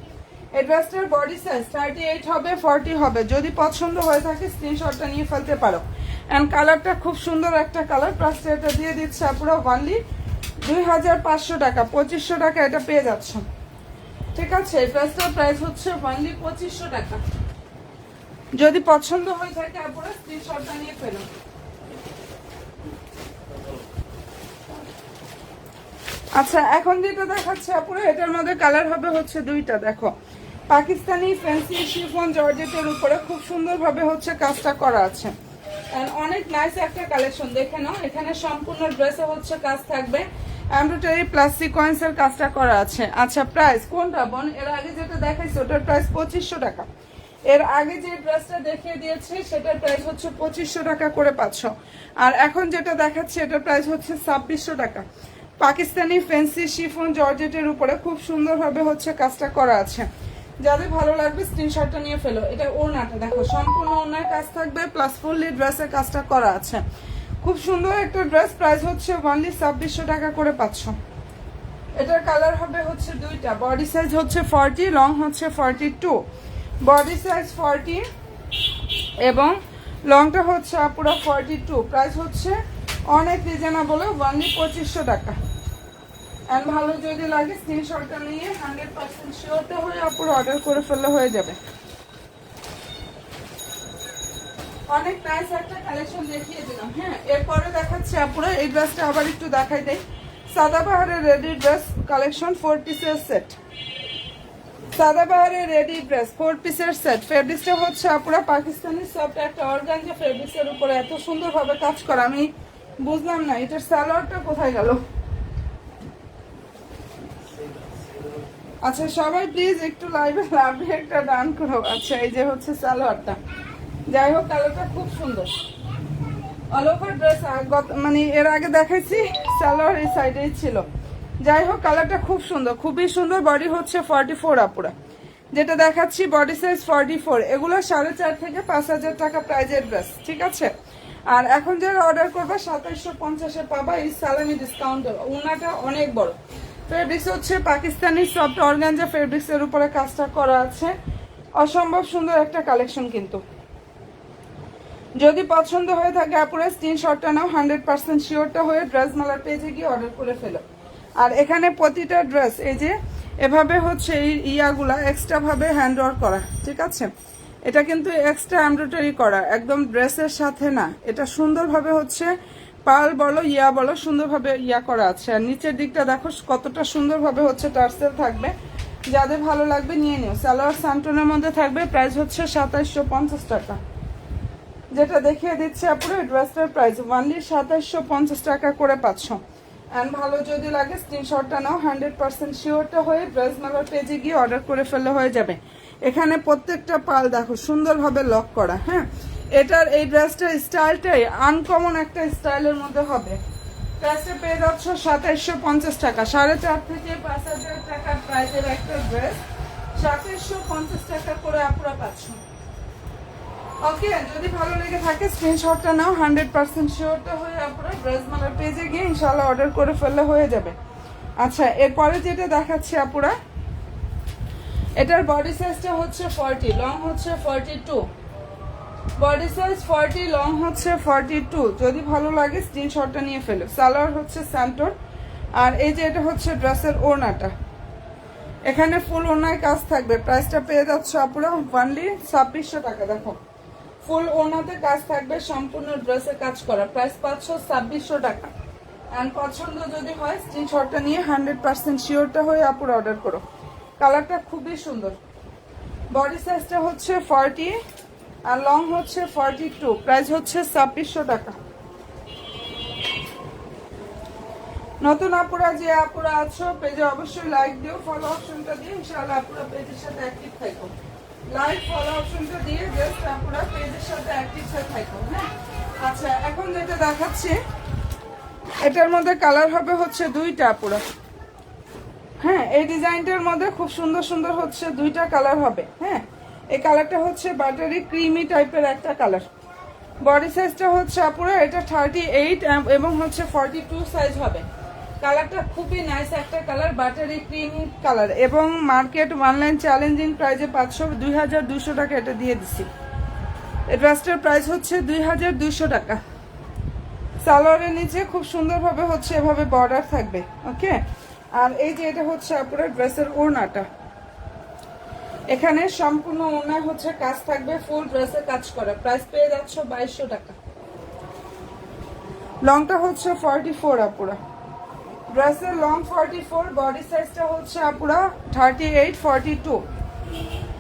এই ড্রেসটার বডি সাইজ 38 হবে, 40 হবে। যদি পছন্দ হয়ে থাকে স্ক্রিনশটটা নিয়ে ফেলতে পারো। অ্যান্ড কালারটা খুব সুন্দর একটা কালার। প্রাইসটা এটা দিয়ে দিচ্ছে পুরো অনলি 2500 টাকা, 2500 টাকা এটা পেয়ে যাচ্ছ। ঠিক আছে, এই ড্রেসটার প্রাইস হচ্ছে অনলি 2500 টাকা। যদি পছন্দ হয়ে থাকে আপনারা স্ক্রিনশটটা নিয়ে ফেলুন। আচ্ছা এখন যেটা দেখাচ্ছে আপুরা, এটার মধ্যে কালার হবে হচ্ছে দুইটা। দেখো পাকিস্তানি ফ্যান্সি শিফন জর্জেটের উপরে খুব সুন্দরভাবে হচ্ছে কাজটা করা আছে। অনেক নাইস একটা কালেকশন, দেখে নাও। এখানে সম্পূর্ণ ড্রেসে হচ্ছে কাজ থাকবে, এমব্রয়ডারি প্লাস সিকোয়েন্সের কাজটা করা আছে। আচ্ছা প্রাইস কোনটা বোন? এর আগে যেটা দেখাইছে ওটার প্রাইস 2500 টাকা। এর আগে যে ড্রেসটা দেখিয়ে দিয়েছে সেটার প্রাইস হচ্ছে 2500 টাকা করে পাচ্ছ। আর এখন যেটা দেখাচ্ছে এটার প্রাইস হচ্ছে 2600 টাকা। পাকিস্তানি ফ্যান্সি শিফন জর্জেটের উপরে খুব সুন্দরভাবে হচ্ছে কাজটা করা আছে। যাদের ভালো লাগবে স্ক্রিনশটটা নিয়ে ফেলো। এটা ওড়নাটা দেখো, সম্পূর্ণ ওড়নার কাজ থাকবে প্লাস ফুললি ড্রেসের কাজটা করা আছে। খুব সুন্দর একটা ড্রেস, প্রাইস হচ্ছে অনলি 2600 টাকা করে পাচ্ছ। এটার কালার হবে হচ্ছে দুইটা। বডি সাইজ হচ্ছে 40, লং হচ্ছে 42। বডি সাইজ 40 এবং লংটা হচ্ছে পুরো 42। প্রাইস হচ্ছে অনেক রিজনেবল, অনলি 2500 টাকা। এন্ড ভালো যদি লাগে স্ক্রিনশটটা নিয়ে 100% শিওরটা হয়ে আপুরা অর্ডার করে ফেললে হয়ে যাবে। অনেক নাইস একটা কালেকশন দেখিয়ে দিলাম। হ্যাঁ, এরপরে দেখাচ্ছে আপুরা এই ড্রেসটা আবার একটু দেখাই দেই। সাদাবাহারের রেডি ড্রেস কালেকশন 4 পিসের সেট। সাদাবাহারের রেডি ড্রেস 4 পিসের সেট। ফেব্রিক্সটা হচ্ছে আপুরা পাকিস্তানি সফট একটা অর্গানজা ফেব্রিক্সের উপরে এত সুন্দরভাবে কাজ করা, আমি বুঝলাম না এটার সালোয়ারটা কোথায় গেল। আচ্ছা সবাই প্লিজ একটু লাইভে লাভলি একটা ডান করো। আচ্ছা এই যে হচ্ছে সালোয়ারটা, যাই হোক কালারটা খুব সুন্দর। অল ওভার ড্রেস মানে এর আগে দেখাইছি সালোয়ার এই সাইডেই ছিল। যাই হোক কালারটা খুব সুন্দর, খুবই সুন্দর। বডি হচ্ছে 44 আপুরা, যেটা দেখাচ্ছি বডি সাইজ 44। এগুলো 4.5 থেকে 5000 টাকা প্রাইজের ড্রেস। ঠিক আছে, আর এখন যারা অর্ডার করবে 2750-এ পাবা এই সালামি ডিসকাউন্টে। ওনাটা অনেক বড়। ফেব্রিক্স হচ্ছে পাকিস্তানি সফট অর্গানজা ফেব্রিক্সের উপরে কাজটা করা আছে। অসম্ভব সুন্দর একটা কালেকশন কিন্তু। যদি পছন্দ হয়ে থাকে আপুরা স্ক্রিনশটটা নাও, 100% শিওরটা হয়ে ড্রেস মালার পেজে গিয়ে অর্ডার করে ফেলো। আর এখানে প্রতিটা ড্রেস এই যে এভাবে হচ্ছে এই ইয়াগুলা এক্সট্রা ভাবে হ্যান্ড ওয়ার্ক করা, ঠিক আছে? এটা কিন্তু এক্সট্রা এমব্রয়ডারি করা, একদম ড্রেসের সাথে না। এটা সুন্দরভাবে হচ্ছে পাল বলো ইয়া বলো সুন্দরভাবে ইয়া করা আছে। আর নিচের দিকটা দেখো কতটা সুন্দরভাবে হচ্ছে টার্সেল থাকবে। যাদের ভালো লাগবে নিয়ে নিও। সালোয়ার সান্টনের মধ্যে থাকবে, প্রাইস হচ্ছে 2750 টাকা। যেটা দেখিয়ে দিচ্ছে আপুরা ড্রেসটার প্রাইস অনলি 2750 টাকা করে পাচ্ছ। অ্যান্ড ভালো যদি লাগে স্ক্রিনশটটা নাও, 100% শিওরটা হয়ে ড্রেস মালার পেজে গিয়ে অর্ডার করে ফেললে হয়ে যাবে। এখানে প্রত্যেকটা পাল দেখো সুন্দরভাবে লক করা। হ্যাঁ, এটার এই ড্রেসটার স্টাইলটাই আনকমন একটা স্টাইলের মধ্যে হবে। প্রাইসটা পেয়ে যাচ্ছ 2750 টাকা। 4.5 থেকে 5,000 টাকার প্রাইসের একটা ড্রেস 2750 টাকা করে আপুরা পাচ্ছ। ওকে, যদি ভালো লেগে থাকে স্ক্রিনশটটা নাও, 100% শিওরটা হয়ে আপুরা ড্রেস মালার পেজে গিয়ে ইনশাআল্লাহ অর্ডার করে ফেললে হয়ে যাবে। আচ্ছা, এরপরে যেটা দেখাচ্ছি আপুরা, এটার বডি সাইজটা হচ্ছে 40, লং হচ্ছে 42। বডি সাইজ 40, লং হচ্ছে 42। যদি ভালো লাগে স্ক্রিনশটটা নিয়ে ফেলো। সালোয়ার হচ্ছে স্যান্টোর। আর এই যে এটা হচ্ছে ড্রেসের ওড়নাটা, এখানে ফুল ওড়নায় কাজ থাকবে। প্রাইসটা পেয়ে যাচ্ছে আপুরা অনলি 2600 টাকা। দেখো ফুল ওড়নাতে কাজ থাকবে, সম্পূর্ণ ড্রেসে কাজ করা। প্রাইস পাচ্ছ 2600 টাকা। অ্যান্ড পছন্দ যদি হয় স্ক্রিনশটটা নিয়ে 100% শিওরটা হয়ে আপুরা অর্ডার করো। কালারটা খুবই সুন্দর। বডি সাইজটা হচ্ছে 40 আর লং হচ্ছে 42। প্রাইস হচ্ছে 2600 টাকা। নতুন আপুরা যে আপুরা আছো পেজে অবশ্যই লাইক দিও, ফলো অপশনটা দিয়ে ইনশাআল্লাহ আপুরা পেজের সাথে অ্যাক্টিভ থাকো। লাইক ফলো অপশনটা দিয়ে জাস্ট আপুরা পেজের সাথে অ্যাক্টিভ থাকো। হ্যাঁ, আচ্ছা এখন যেটা দেখাচ্ছি এটার মধ্যে কালার হবে হচ্ছে দুইটা আপুরা। হ্যাঁ, এই ডিজাইনটার মধ্যে খুব সুন্দর সুন্দর হচ্ছে দুইটা কালার হবে। হ্যাঁ, এই কালারটা হচ্ছে বাটারি ক্রিমি টাইপের একটা কালার। বডি সাইজটা হচ্ছে আপুরা এটা 38 এবং হচ্ছে 42 সাইজ হবে। কালারটা খুবই নাইস একটা কালার, বাটারি ক্রিমি কালার। এবং মার্কেট অনলাইন চ্যালেঞ্জিং প্রাইজে পাচ্ছ 2200 টাকা। এটা দিয়ে দিচ্ছি। এই ড্রেসটার প্রাইস হচ্ছে 2200 টাকা। সালোয়ারের নিচে খুব সুন্দরভাবে হচ্ছে এভাবে বর্ডার থাকবে। ওকে, আর এই যে এটা হচ্ছে আপনার ড্রেসের ওড়নাটা, এখানে সম্পূর্ণ ওড়নায় হচ্ছে কাজ থাকবে, ফুল ড্রেসে কাজ করা। প্রাইস পেয়ে যাচ্ছ 2200 টাকা। লংটা হচ্ছে 44 আপুরা। ড্রেসের লং 44, বডি সাইজটা হচ্ছে আপুরা 38, 42,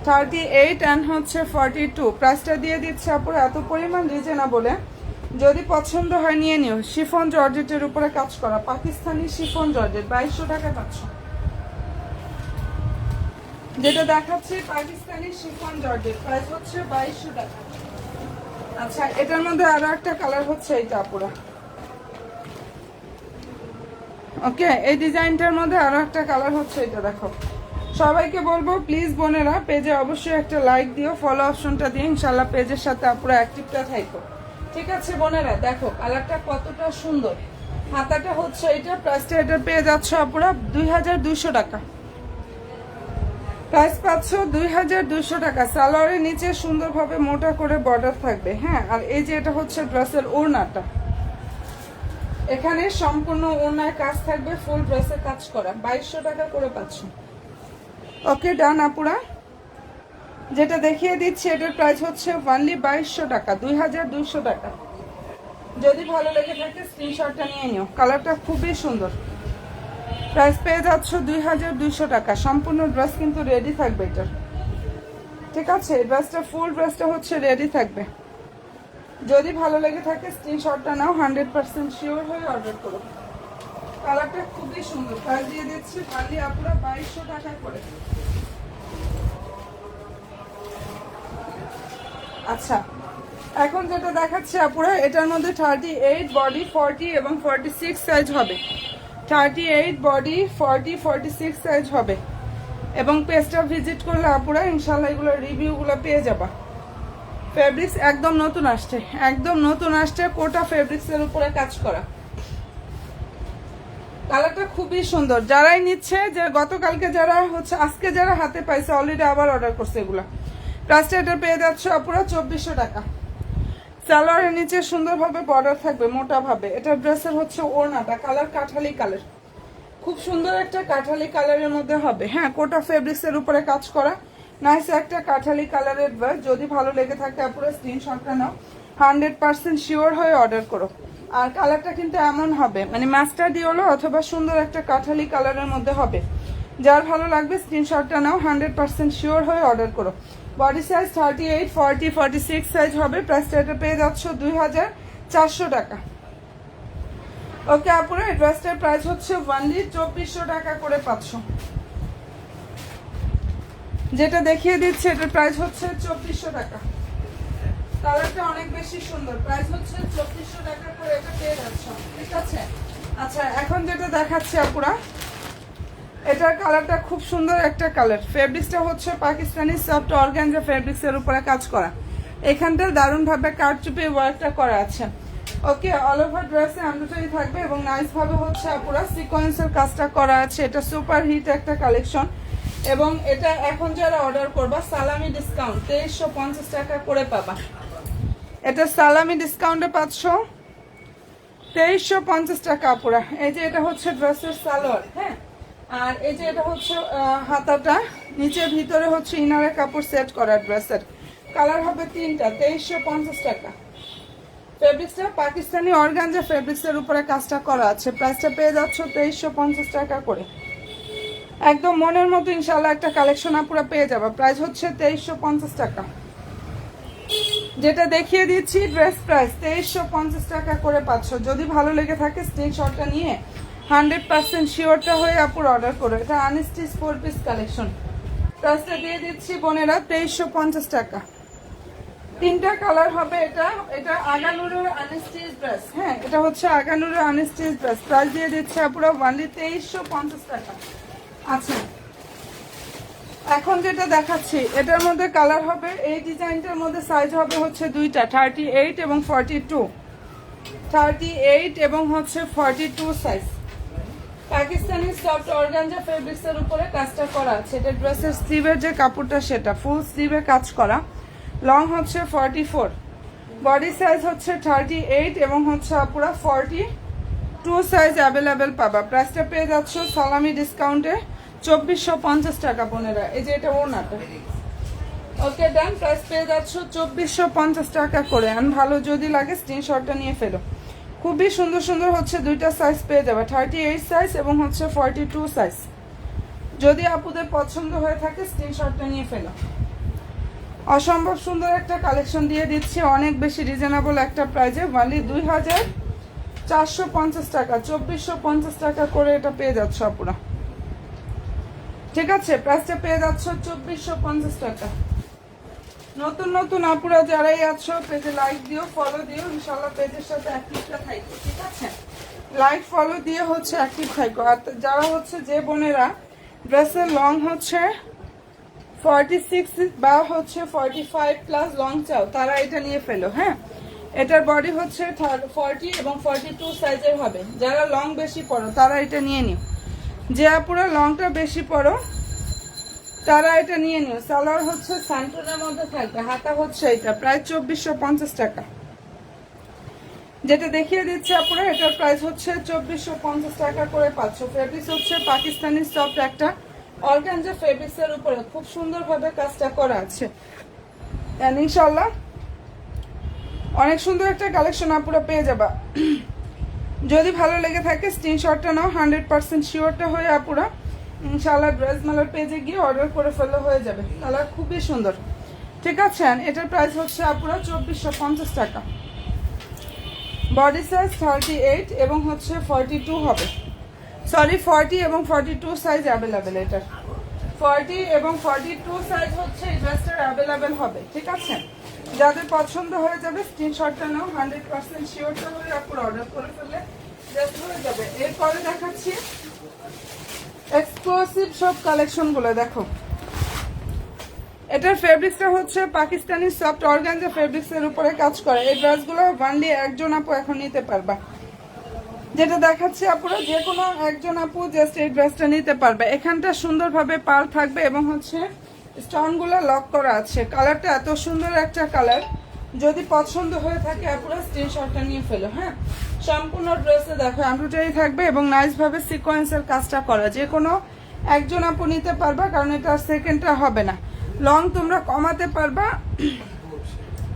38 অ্যান্ড হচ্ছে 42। প্রাইসটা দিয়ে দিচ্ছে আপুরা এত পরিমাণ রিজনেবলে। যদি পছন্দ হয় নিয়ে নিও। শিফন জর্জেটের উপরে কাজ করা, পাকিস্তানি শিফন জর্জেট 2200 টাকা পাচ্ছ। যেটা দেখাচ্ছি পাকিস্তানি শিফন জর্জেট, প্রাইস হচ্ছে 2200 টাকা। আচ্ছা, এটার মধ্যে আরো একটা কালার হচ্ছে এইটা আপুরা। ওকে, এই ডিজাইনটার মধ্যে আরো একটা কালার হচ্ছে এটা। দেখো, সবাইকে বলবো প্লিজ বোনেরা পেজে অবশ্যই একটা লাইক দিও, ফলো অপশনটা দিয়ে ইনশাল্লাহ পেজের সাথে আপুরা অ্যাক্টিভটা থাকো। ঠিক আছে বোনেরা, দেখো কালারটা কতটা সুন্দর। হাতাটা হচ্ছে এটা, প্রাইসটা এটা পেয়ে যাচ্ছ আপুরা 2200 টাকা। প্রাইস পাচ্ছ 2200 টাকা। সালোয়ারের নিচে সুন্দরভাবে মোটা করে বর্ডার থাকবে। হ্যাঁ, আর এই যে এটা হচ্ছে ড্রেসের ওড়নাটা, এখানে সম্পূর্ণ ওড়নায় কাজ থাকবে, ফুল ড্রেসে কাজ করা। 2200 টাকা করে পাচ্ছ। ওকে ডান আপুরা। যেটা দেখিয়ে দিচ্ছি এটার প্রাইস হচ্ছে অনলি 2200 টাকা, 2200 টাকা। যদি ভালো লেগে থাকে স্ক্রিনশটটা নিয়ে নিও। কালারটা খুবই সুন্দর। প্রাইস পেয়ে যাচ্ছ 2200 টাকা। সম্পূর্ণ ড্রেস কিন্তু রেডি থাকবে এটার। ঠিক আছে, ড্রেসটা ফুল ড্রেসটা হচ্ছে রেডি থাকবে। যদি ভালো লেগে থাকে স্ক্রিনশটটা নাও, 100% শিওর হয়ে অর্ডার করো। কালারটা খুবই সুন্দর। প্রাইস দিয়ে দিচ্ছি অনলি আপুরা 2200 টাকা করে। আচ্ছা, এখন যেটা দেখাচ্ছি আপুরা এটার মধ্যে 38 বডি 40 এবং 46 সাইজ হবে। 38 বডি 40 46 সাইজ হবে। এবং পেজটা ভিজিট করলে আপুরা ইনশাল্লাহ এগুলো রিভিউগুলো পেয়ে যাবা। ফেব্রিক্স একদম নতুন আসছে, একদম নতুন আসছে, কোটা ফেব্রিক্সের উপরে কাজ করা। কালারটা খুবই সুন্দর। যারাই নিচ্ছে, যে গতকালকে যারা হচ্ছে আজকে যারা হাতে পাইছে অলরেডি আবার অর্ডার করছে এগুলা। প্রাইসটা এটা পেয়ে যাচ্ছে আপুরা 2400 টাকা। সালোয়ারের নিচে সুন্দরভাবে বর্ডার থাকবে মোটা ভাবে। এটা ড্রেসের হচ্ছে ওড়নাটা, কালার কাঠালি কালার, খুব সুন্দর একটা কাঠালি কালারের মধ্যে হবে। হ্যাঁ, কোটা ফেব্রিক্স এর উপরে কাজ করা নাইস একটা কাঠালি কালারের ড্রেস। যদি ভালো লেগে থাকে পুরো স্ক্রিনশটটা নাও, 100% শিওর হয়ে অর্ডার করো। আর কালারটা কিন্তু এমন হবে, মানে মাস্টার্ড ইয়েলো অথবা সুন্দর একটা কাঠালি কালারের মধ্যে হবে। যার ভালো লাগবে স্ক্রিনশটটা নাও, 100% শিওর হয়ে অর্ডার করো। বডি সাইজ 38, 40, 46 সাইজ হবে। প্রাইসটা এটা পেয়ে যাচ্ছ 2400 টাকা। ওকে আপুরা, এই ড্রেসটার প্রাইস হচ্ছে ওনলি 2400 টাকা করে পাচ্ছ। যেটা দেখিয়ে দিচ্ছে এটার প্রাইস হচ্ছে 2400 টাকা। কালারটা অনেক বেশি সুন্দর, প্রাইস হচ্ছে 2400 টাকা করে এটা পেয়ে যাচ্ছ। ঠিক আছে, আচ্ছা এখন যেটা দেখাচ্ছি আপুরা, এটার কালারটা খুব সুন্দর একটা কালার। ফেব্রিক্সটা হচ্ছে পাকিস্তানি সফট অর্গানজা ফেব্রিক্স এর উপরে কাজ করা। এখানটা দারুণ ভাবে কারচুপি ওয়ার্কটা করা আছে। ওকে, অল ওভার ড্রেসে এমব্রয়ডারি থাকবে এবং নাইস ভাবে হচ্ছে আপুরা সিকোয়েন্সের কাজটা করা আছে। এটা সুপার হিট একটা কালেকশন এবং এটা এখন যারা অর্ডার করবা সালামি ডিসকাউন্ট 2350 টাকা করে পাবা। এটা সালামি ডিসকাউন্টে পাচ্ছ 2350 টাকা আপুরা। এই যে এটা হচ্ছে ড্রেসের সালোয়ার, হ্যাঁ, আর এই যে এটা হচ্ছে হাতাটা, নিচে ভিতরে হচ্ছে ইনারের কাপড় সেট করা। ড্রেসের কালার হবে তিনটা, 2350 টাকা। ফেব্রিক্সটা পাকিস্তানি অর্গানজা ফেব্রিক্সের উপরে কাজটা করা আছে। প্রাইসটা পেয়ে যাচ্ছ 2350 টাকা করে। একদম মনের মতো ইনশাল্লাহ একটা কালেকশন আপুরা পেয়ে যাবে। প্রাইস হচ্ছে 2350 টাকা। যেটা দেখিয়ে দিচ্ছি ড্রেস প্রাইস 2350 টাকা করে পাচ্ছ। যদি ভালো লেগে থাকে স্ক্রিনশটটা নিয়ে 100% শিওরটা হয়ে আপুর অর্ডার করো। এটা আনস্টিচ 4 পিস কালেকশন। প্রাইসটা দিয়ে দিচ্ছি বোনেরা 2350 টাকা। তিনটা কালার হবে। এটা আগানুরের আনস্টিচ ড্রেস। হ্যাঁ, এটা হচ্ছে আগানুরের আনস্টিচ ড্রেস। প্রাইস দিয়ে দিচ্ছে আপুরা ওনলি 2350 টাকা। আচ্ছা, এখন যেটা দেখাচ্ছি এটার মধ্যে কালার হবে, এই ডিজাইনটার মধ্যে সাইজ হবে হচ্ছে দুইটা, 38 এবং 42। 38 এবং হচ্ছে 42 সাইজ। পাকিস্তানি সফট অর্গানজা ফেব্রিক্সের উপরে কাজটা করা আছে। এটা ড্রেসের স্লিভের যে কাপড়টা সেটা ফুল স্লিভে কাজ করা। লং হচ্ছে 44, বডি সাইজ হচ্ছে 38 এবং হচ্ছে পুরো 42 সাইজ অ্যাভেলেবেল পাবা। প্রাইসটা পেয়ে যাচ্ছ সালামি ডিসকাউন্টে 2450 টাকা বোনেরা। এই যে এটা ওনাটা। ওকে ডান, প্রাইস পেয়ে যাচ্ছ 2450 টাকা করে। আর ভালো যদি লাগে স্ক্রিনশটটা নিয়ে ফেলো। খুবই সুন্দর সুন্দর হচ্ছে দুইটা সাইজ পেয়ে যাবে, 38 সাইজ এবং হচ্ছে 42 সাইজ। যদি আপুদের পছন্দ হয়ে থাকে স্ক্রিনশটটা নিয়ে ফেলো। অসম্ভব সুন্দর একটা কালেকশন দিয়ে দিচ্ছি অনেক বেশি রিজনেবল একটা প্রাইজে, ওনলি 2450 টাকা। 2450 টাকা করে এটা পেয়ে যাচ্ছ আপুরা। ঠিক আছে, প্রাইসটা পেয়ে যাচ্ছ 2450 টাকা। নতুন নতুন আপুরা যারাই আছো পেজে লাইক দিও, ফলো দিও, ইনশাআল্লাহ পেজের সাথে অ্যাক্টিভটা থাকো। ঠিক আছে, লাইক ফলো দিয়ে হচ্ছে অ্যাক্টিভ থাকো। আর যারা হচ্ছে যে বোনেরা ড্রেসের লং হচ্ছে 46 বা হচ্ছে 45 প্লাস লং চাও তারা এটা নিয়ে ফেলো। হ্যাঁ, এটার বডি হচ্ছে 40 এবং 42 সাইজের হবে। যারা লং বেশি পড়ো তারা এটা নিয়ে নিও। যে আপুরা লংটা বেশি পড়ো তারা এটা নিয়ে নিও। সালোয়ার হচ্ছে স্যান্টনের মধ্যে থাকবে, হাতা হচ্ছে এটা, প্রায় 2450 টাকা। যেটা দেখিয়ে দিচ্ছে আপুরা এটার প্রাইস হচ্ছে 2450 টাকা করে পাচ্ছ। ফেব্রিক্স হচ্ছে পাকিস্তানি সফট একটা অর্গানজা ফেব্রিক্সের উপরে খুব সুন্দরভাবে কাজটা করা আছে। ইনশাআল্লাহ অনেক সুন্দর একটা কালেকশন আপুরা পেয়ে যাবা। যদি ভালো লেগে থাকে স্ক্রিনশটটা নাও, 100% শিওরটা হয়ে আপুরা ইনশাআল্লাহ ড্রেস মেলার পেজে গিয়ে অর্ডার করে ফেললে হয়ে যাবে। কালার খুবই সুন্দর। ঠিক আছে, এটার প্রাইস হচ্ছে আপুরা 2450 টাকা। বডি সাইজ 38 এবং হচ্ছে 42 হবে, সরি 40 এবং 42 সাইজ অ্যাভেলেবেল। এটার 40 এবং 42 সাইজ হচ্ছে এই ড্রেসটার অ্যাভেলেবেল হবে। ঠিক আছে, যাদের পছন্দ হয়ে যাবে স্ক্রিনশটটা নাও, 100% শিওরটা হয়ে আপুরা অর্ডার করে ফেললে ড্রেস হয়ে যাবে। এরপরে দেখাচ্ছি এক্সক্লুসিভ সব কালেকশনগুলো। দেখো এটার ফেব্রিক্সটা হচ্ছে পাকিস্তানি সফট অর্গানজা ফেব্রিক্সের উপরে কাজ করে। এই ড্রেসগুলো ওনলি একজন আপু এখন নিতে পারবা। যেটা দেখাচ্ছি আপুরা যে কোনো একজন আপু জাস্ট এই ড্রেসটা নিতে পারবে। এখানটা সুন্দরভাবে পার থাকবে এবং হচ্ছে স্টোনগুলো লক করা আছে। কালারটা এত সুন্দর একটা কালার, যদি পছন্দ হয়ে থাকে আপুরা স্ক্রিনশটটা নিয়ে ফেলো। হ্যাঁ, সম্পূর্ণ ড্রেসে দেখো এমব্রয়ডারি থাকবে এবং নাইস ভাবে সিকোয়েন্সের কাজটা করা, যে কোনো একজন আপু নিতে পারবা, কারণ এটা সেকেন্ডটা হবে না। লং তোমরা কমাতে পারবা,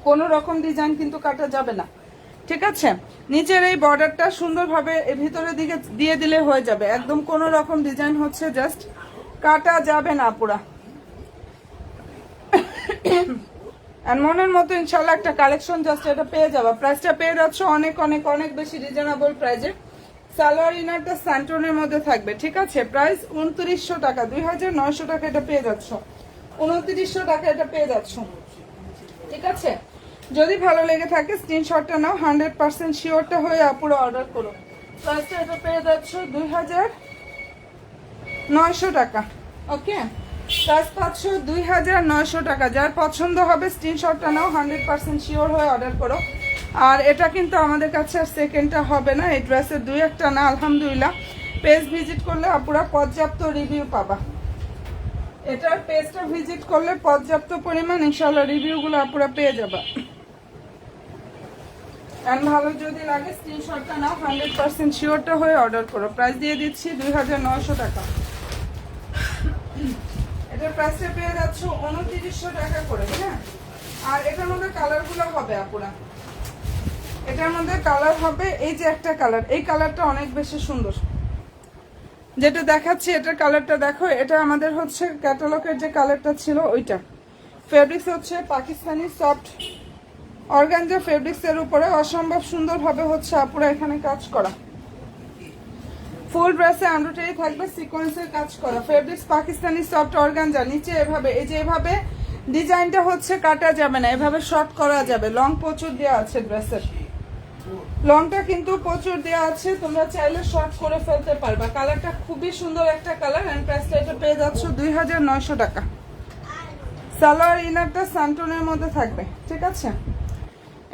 কোনো রকম ডিজাইন কিন্তু কাটা যাবে না, ঠিক আছে। নিচের এই বর্ডারটা সুন্দরভাবে ভিতরের দিকে দিয়ে দিলে হয়ে যাবে, একদম কোনো রকম ডিজাইন হচ্ছে জাস্ট কাটা যাবে না পুরা। আর মনের মতো ইনশাল্লাহ একটা কালেকশন জাস্ট এটা পেয়ে যাবা। প্রাইসটা পেয়ে যাচ্ছ অনেক অনেক অনেক বেশি রিজনেবল প্রাইসে। সালোয়ার ইনারটা স্যান্টনের মধ্যে থাকবে, ঠিক আছে। প্রাইস 2900 টাকা, 2900 টাকা এটা পেয়ে যাচ্ছ, 2900 টাকা এটা পেয়ে যাচ্ছ, ঠিক আছে। যদি ভালো লেগে থাকে স্ক্রিনশটটা নাও, 100% শিওরটা হয়ে আপুরো অর্ডার করো। প্রাইসটা এটা পেয়ে যাচ্ছ 2900 টাকা, ওকে। প্রাইস পাচ্ছ 2900 টাকা। যার পছন্দ হবে স্ক্রিনশটটা নাও, 100% শিওর হয়ে অর্ডার করো। আর এটা কিন্তু আমাদের কাছে আর সেকেন্ডটা হবে না, এই ড্রেসের দুই একটা না, আলহামদুলিল্লাহ। পেজ ভিজিট করলে আপুরা পর্যাপ্ত রিভিউ পাবা, এটার পেজটা ভিজিট করলে পর্যাপ্ত পরিমাণ ইনশাআল্লাহ রিভিউগুলো আপুরা পেয়ে যাবা। এন্ড ভালো যদি লাগে স্ক্রিনশটটা নাও, 100% শিওরটা হয়ে অর্ডার করো। প্রাইস দিয়ে দিচ্ছি 2900 টাকা। এটার প্রাইসটা পেয়ে যাচ্ছ 2900 টাকা করে, হ্যাঁ। আর এটার মধ্যে কালারগুলো হবে আপুরা, এটার মধ্যে কালার হবে এই যে একটা কালার, এই কালারটা অনেক বেশি সুন্দর, যেটা দেখাচ্ছি এটার কালারটা দেখো। এটা আমাদের হচ্ছে ক্যাটালগের যে কালারটা ছিল ওইটা। ফেব্রিক্স হচ্ছে পাকিস্তানি সফট অর্গানজা ফেব্রিক্স এর উপরে অসম্ভব সুন্দরভাবে হচ্ছে আপুরা এখানে কাজ করা। ফুল ড্রেসে এমব্রয়ডারি থাকবে, সিকোয়েন্সের কাজ করা। ফেব্রিক্স পাকিস্তানি সফট অর্গানজা, নিচে এভাবে এই যে এভাবে ডিজাইনটা হচ্ছে কাটা যাবে না, এভাবে শর্ট করা যাবে। লং প্রচুর দেওয়া আছে ড্রেসের, লংটা কিন্তু প্রচুর দেওয়া আছে, তোমরা চাইলে শর্ট করে ফেলতে পারবা। কালারটা খুবই সুন্দর একটা কালার। এন্ড প্রাইসটা এটা পেয়ে যাচ্ছ 2900 টাকা। সালোয়ার ইনারটা স্যান্টনের মধ্যে থাকবে, ঠিক আছে।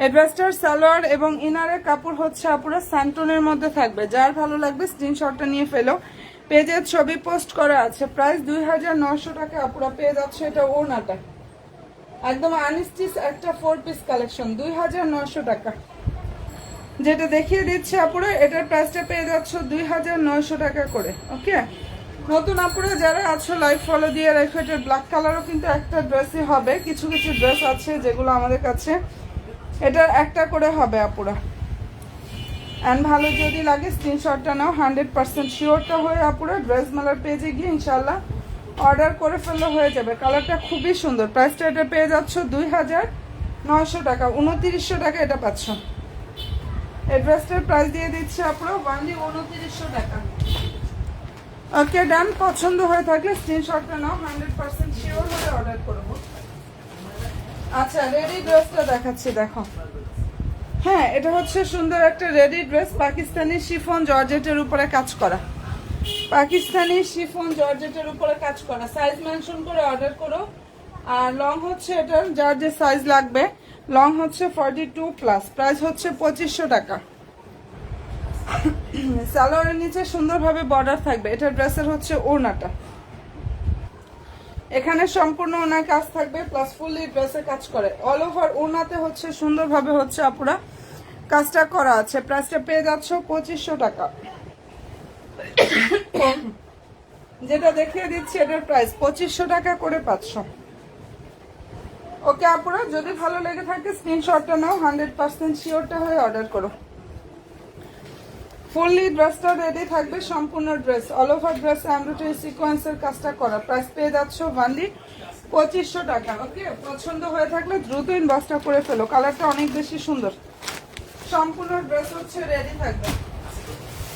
এই ড্রেসটার সালোয়ার এবং ইনারের কাপড় হচ্ছে আপুরা স্যান্টনের মধ্যে থাকবে। যার ভালো লাগবে স্ক্রিনশটটা নিয়ে ফেলো, পেজের ছবি পোস্ট করা আছে। প্রাইস 2900 টাকা আপুরা পেয়ে যাচ্ছে। এটা ওড়নাটা একদম আনস্টিচ একটা 4 পিস কালেকশন, 2900 টাকা। যেটা দেখিয়ে দিচ্ছে আপুরা, এটার প্রাইসটা পেয়ে যাচ্ছ 2900 টাকা করে, ওকে। নতুন আপুরা যারা আছো লাইভ ফলো দিয়ে রেখো। এটার ব্ল্যাক কালারও কিন্তু একটা ড্রেসই হবে, কিছু কিছু ড্রেস আছে যেগুলো আমাদের কাছে এটার একটা করে হবে আপুরা। অ্যান্ড ভালো যদি লাগে স্ক্রিনশটটা নাও, 100% শিওরটা হয়ে আপুরা ড্রেস মেলার পেজে গিয়ে ইনশাল্লাহ অর্ডার করে ফেললে হয়ে যাবে। কালারটা খুবই সুন্দর। প্রাইসটা এটা পেয়ে যাচ্ছ 2900 টাকা, 2900 টাকা এটা পাচ্ছ। এই ড্রেসটার প্রাইস দিয়ে দিচ্ছে আপুরা ওনলি 2900 টাকা, ওকে ডান। পছন্দ হয়ে থাকলে স্ক্রিনশটটা নাও, 100% শিওর হয়ে অর্ডার করবো। আচ্ছা, রেডি ড্রেসটা দেখাচ্ছি, দেখো। হ্যাঁ, এটা হচ্ছে সুন্দর একটা রেডি ড্রেস, পাকিস্তানি শিফন জর্জেটের উপরে কাজ করা, পাকিস্তানি শিফন জর্জেটের উপরে কাজ করা। সাইজ মেনশন করে অর্ডার করো। আর লং হচ্ছে এটার যার যে সাইজ লাগবে, লং হচ্ছে 42+। প্রাইস হচ্ছে 2500 টাকা। সালোয়ারের নিচে সুন্দরভাবে বর্ডার থাকবে। এটা ড্রেসের হচ্ছে ওড়নাটা, এখানে সম্পূর্ণ ওনার কাজ থাকবে, প্লাস ফুললি ড্রেসে কাজ করে। অল ওভার ওনাতে হচ্ছে সুন্দরভাবে হচ্ছে আপুরা কাজটা করা আছে। প্রাইসটা পেয়ে যাচ্ছ 2500 টাকা। যেটা দেখিয়ে দিচ্ছি এটার প্রাইস 2500 টাকা করে পাচ্ছ, ওকে আপুরা। যদি ভালো লেগে থাকে স্ক্রিনশটটা নাও, 100% শিওরটা হয়ে অর্ডার করো। ফুললি ড্রেসটা রেডি থাকবে, সম্পূর্ণ dress all over dress embroidery সিকোয়েন্সের কাজটা করা। প্রাইস পেয়ে যাচ্ছ ওনলি 2500 টাকা, ওকে। পছন্দ হয়ে থাকলে দ্রুত ইনবক্সটা করে ফেলো, কালারটা অনেক বেশি সুন্দর। সম্পূর্ণ ড্রেস হচ্ছে রেডি থাকবে,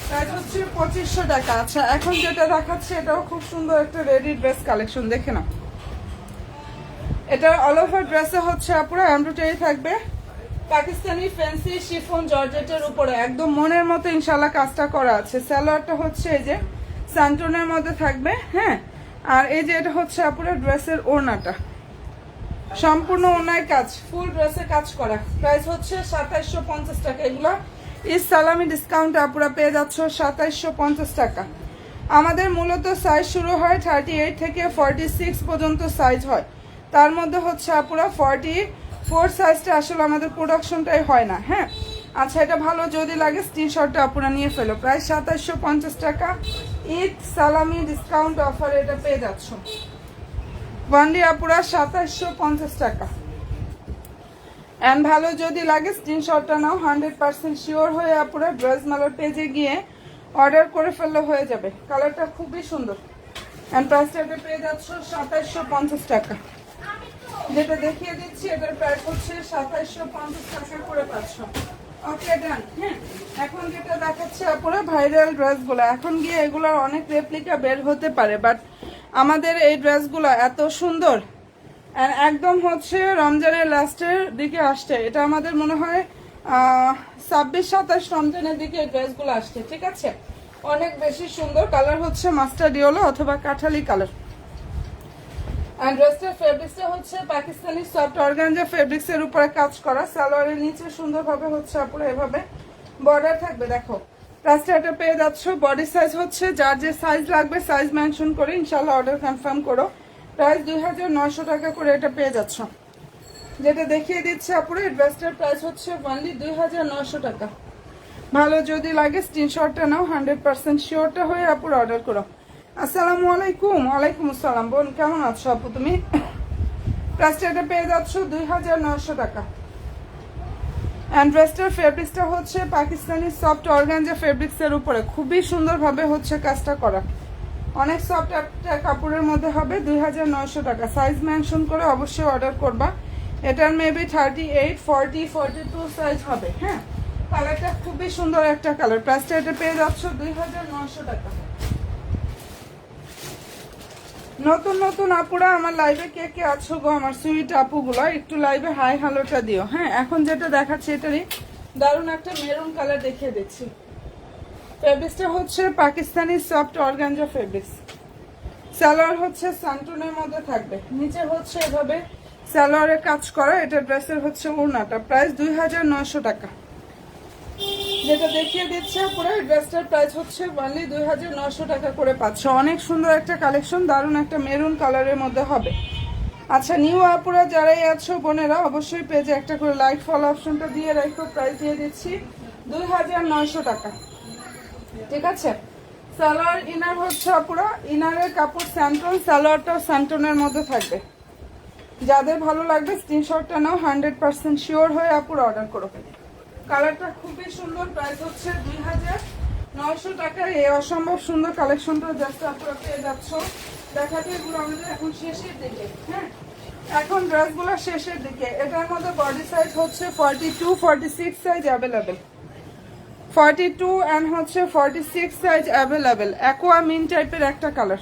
প্রাইস হচ্ছে 2500 টাকা। আচ্ছা, এখন যেটা দেখাচ্ছে এটাও খুব সুন্দর একটা রেডি ড্রেস কালেকশন, দেখে নাও। এটা অল ওভার ড্রেসে হচ্ছে আপুরা এমব্রয়ডারি থাকবে, পাকিস্তানি ফ্যান্সি শিফন জর্জেটের উপরে একদম মনের মতো ইনশাল্লাহ কাজটা করা আছে। সালোয়ারটা হচ্ছে এই যে স্যান্টনের মধ্যে থাকবে, হ্যাঁ। আর এই যে এটা হচ্ছে আপুরা ড্রেসের ওড়নাটা, সম্পূর্ণ ওড়নায় কাজ, ফুল ড্রেসে কাজ করা। প্রাইস হচ্ছে 2750 টাকা। এগুলো ইস সালামি ডিসকাউন্ট আপুরা পেয়ে যাচ্ছ 2750 টাকা। আমাদের মূলত সাইজ শুরু হয় 38 থেকে 46 পর্যন্ত সাইজ হয়, তার মধ্যে হচ্ছে আপুরা ফোর সাইজটা আসলে আমাদের প্রোডাকশনটাই হয় না। হ্যাঁ, আচ্ছা, এটা ভালো যদি লাগে স্ক্রিনশটটা আপনারা নিয়ে ফেলো। প্রায় 2750 টাকা, ঈদ সালামি ডিসকাউন্ট অফার এটা পেয়ে যাচ্ছ। ওয়ানলি আপুরা 2750 টাকা। অ্যান্ড ভালো যদি লাগে স্ক্রিনশটটা নাও, 100% শিওর হয়ে আপুরা ড্রেস মালার পেজে গিয়ে অর্ডার করে ফেললে হয়ে যাবে। কালারটা খুবই সুন্দর। অ্যান্ড প্রাইসটা পেয়ে যাচ্ছ 2750 টাকা। যেটা দেখিয়ে দিচ্ছি এটার প্রাইস হচ্ছে 2750 টাকা করে পাচ্ছ। ওকে ডান। হ্যাঁ, এখন যেটা দেখাচ্ছে আপুরা ভাইরাল ড্রেসগুলো, এখন গিয়ে এগুলোর অনেক রেপ্লিকা বের হতে পারে, বাট আমাদের এই ড্রেসগুলো এত সুন্দর একদম হচ্ছে রমজানের লাস্টের দিকে আসছে। এটা আমাদের মনে হয় 26-27 রমজানের দিকে এই ড্রেসগুলো আসছে। ঠিক আছে, অনেক বেশি সুন্দর। কালার হচ্ছে মাস্টার্ড ইয়েলো অথবা কাঠালি কালার। আর ড্রেসটার ফেব্রিক্সটা হচ্ছে পাকিস্তানি সফট অর্গানজা ফেব্রিক্সের উপরে কাজ করা। সালোয়ারের নিচে সুন্দরভাবে হচ্ছে আপনারা এভাবে বর্ডার থাকবে। দেখো প্রাইসটা এটা পেয়ে যাচ্ছ। বডি সাইজ হচ্ছে যার যে সাইজ লাগবে সাইজ মেনশন করে ইনশাল্লাহ অর্ডার কনফার্ম করো। প্রাইস 2900 টাকা করে এটা পেয়ে যাচ্ছ। যেটা দেখিয়ে দিচ্ছে আপুরা এই ড্রেসটার প্রাইস হচ্ছে অনলি 2900 টাকা। ভালো যদি লাগে স্ক্রিনশটটা নাও, 100% শিওরটা হয়ে আপুরা অর্ডার করো। আসসালামু আলাইকুম। ওয়ালাইকুম আসসালাম বোন, কেমন আছো আপু তুমি? প্রাইসটা এটা পেয়ে যাচ্ছ 2900 টাকা। অ্যান্ড ড্রেসটার ফেব্রিক্সটা হচ্ছে পাকিস্তানি সফট অর্গানজা ফেব্রিক্সের উপরে খুবই সুন্দরভাবে হচ্ছে কাজটা করা। অনেক সফট একটা কাপড়ের মধ্যে হবে। 2900 টাকা। সাইজ মেনশন করে অবশ্যই অর্ডার করবা। এটার মেবি 38, 40, 42 সাইজ হবে। হ্যাঁ, কালারটা খুবই সুন্দর একটা কালার। প্রাইসটা এটা পেয়ে যাচ্ছ 2900 টাকা। নতুন নতুন আপুরা আমার লাইভে কে কে আছো গো আমার সুইট আপুগুলো, একটু লাইভে হাই হ্যালোটা দিও। হ্যাঁ, এখন যেটা দেখাচ্ছি এটারই দারুণ একটা মেরুন কালার দেখিয়ে দিচ্ছি। ফেব্রিক্সটা হচ্ছে Pakistani soft organza fabrics. Salwar হচ্ছে সান্টুনের মধ্যে থাকবে, নিচে হচ্ছে এভাবে সালোয়ারের কাজ করা। এটা ড্রেসের হচ্ছে ওড়নাটা। প্রাইস 2900 টাকা। যেটা দেখিয়ে দিচ্ছে পুরো ড্রেসটার প্রাইস হচ্ছে অনলি 2900 টাকা করে পাচ্ছ। অনেক সুন্দর একটা কালেকশন, দারুণ একটা মেরুন কালারের মধ্যে হবে। আচ্ছা, নিউ আপুরা যারাই আছো বোনেরা অবশ্যই পেজে একটা করে লাইক ফলো অপশনটা দিয়ে রাখো। প্রাইস দিয়ে দিচ্ছি 2900 টাকা। ঠিক আছে, সালোয়ার ইনার হচ্ছে আপুরা, ইনারের কাপড় স্যান্টন, সালোয়ারটাও স্যান্টনের মধ্যে থাকবে। যাদের ভালো লাগবে স্ক্রিনশটটা নাও, 100% শিওর হয়ে আপুরা অর্ডার করো। কালারটা খুবই সুন্দর। প্রাইস হচ্ছে 2900 টাকা। এই অসম্ভব সুন্দর কালেকশনটা জাস্ট আপনারা পেয়ে যাচ্ছ। দেখাতে এগুলো আমাদের এখন শেষের দিকে। হ্যাঁ, এখন ড্রেসগুলো শেষের দিকে। এটার মধ্যে বডি সাইজ হচ্ছে 42, 46 সাইজ অ্যাভেলেবেল। 42 অ্যান্ড হচ্ছে 46 সাইজ অ্যাভেলেবেল। অ্যাকোয়া মিন টাইপের একটা colour.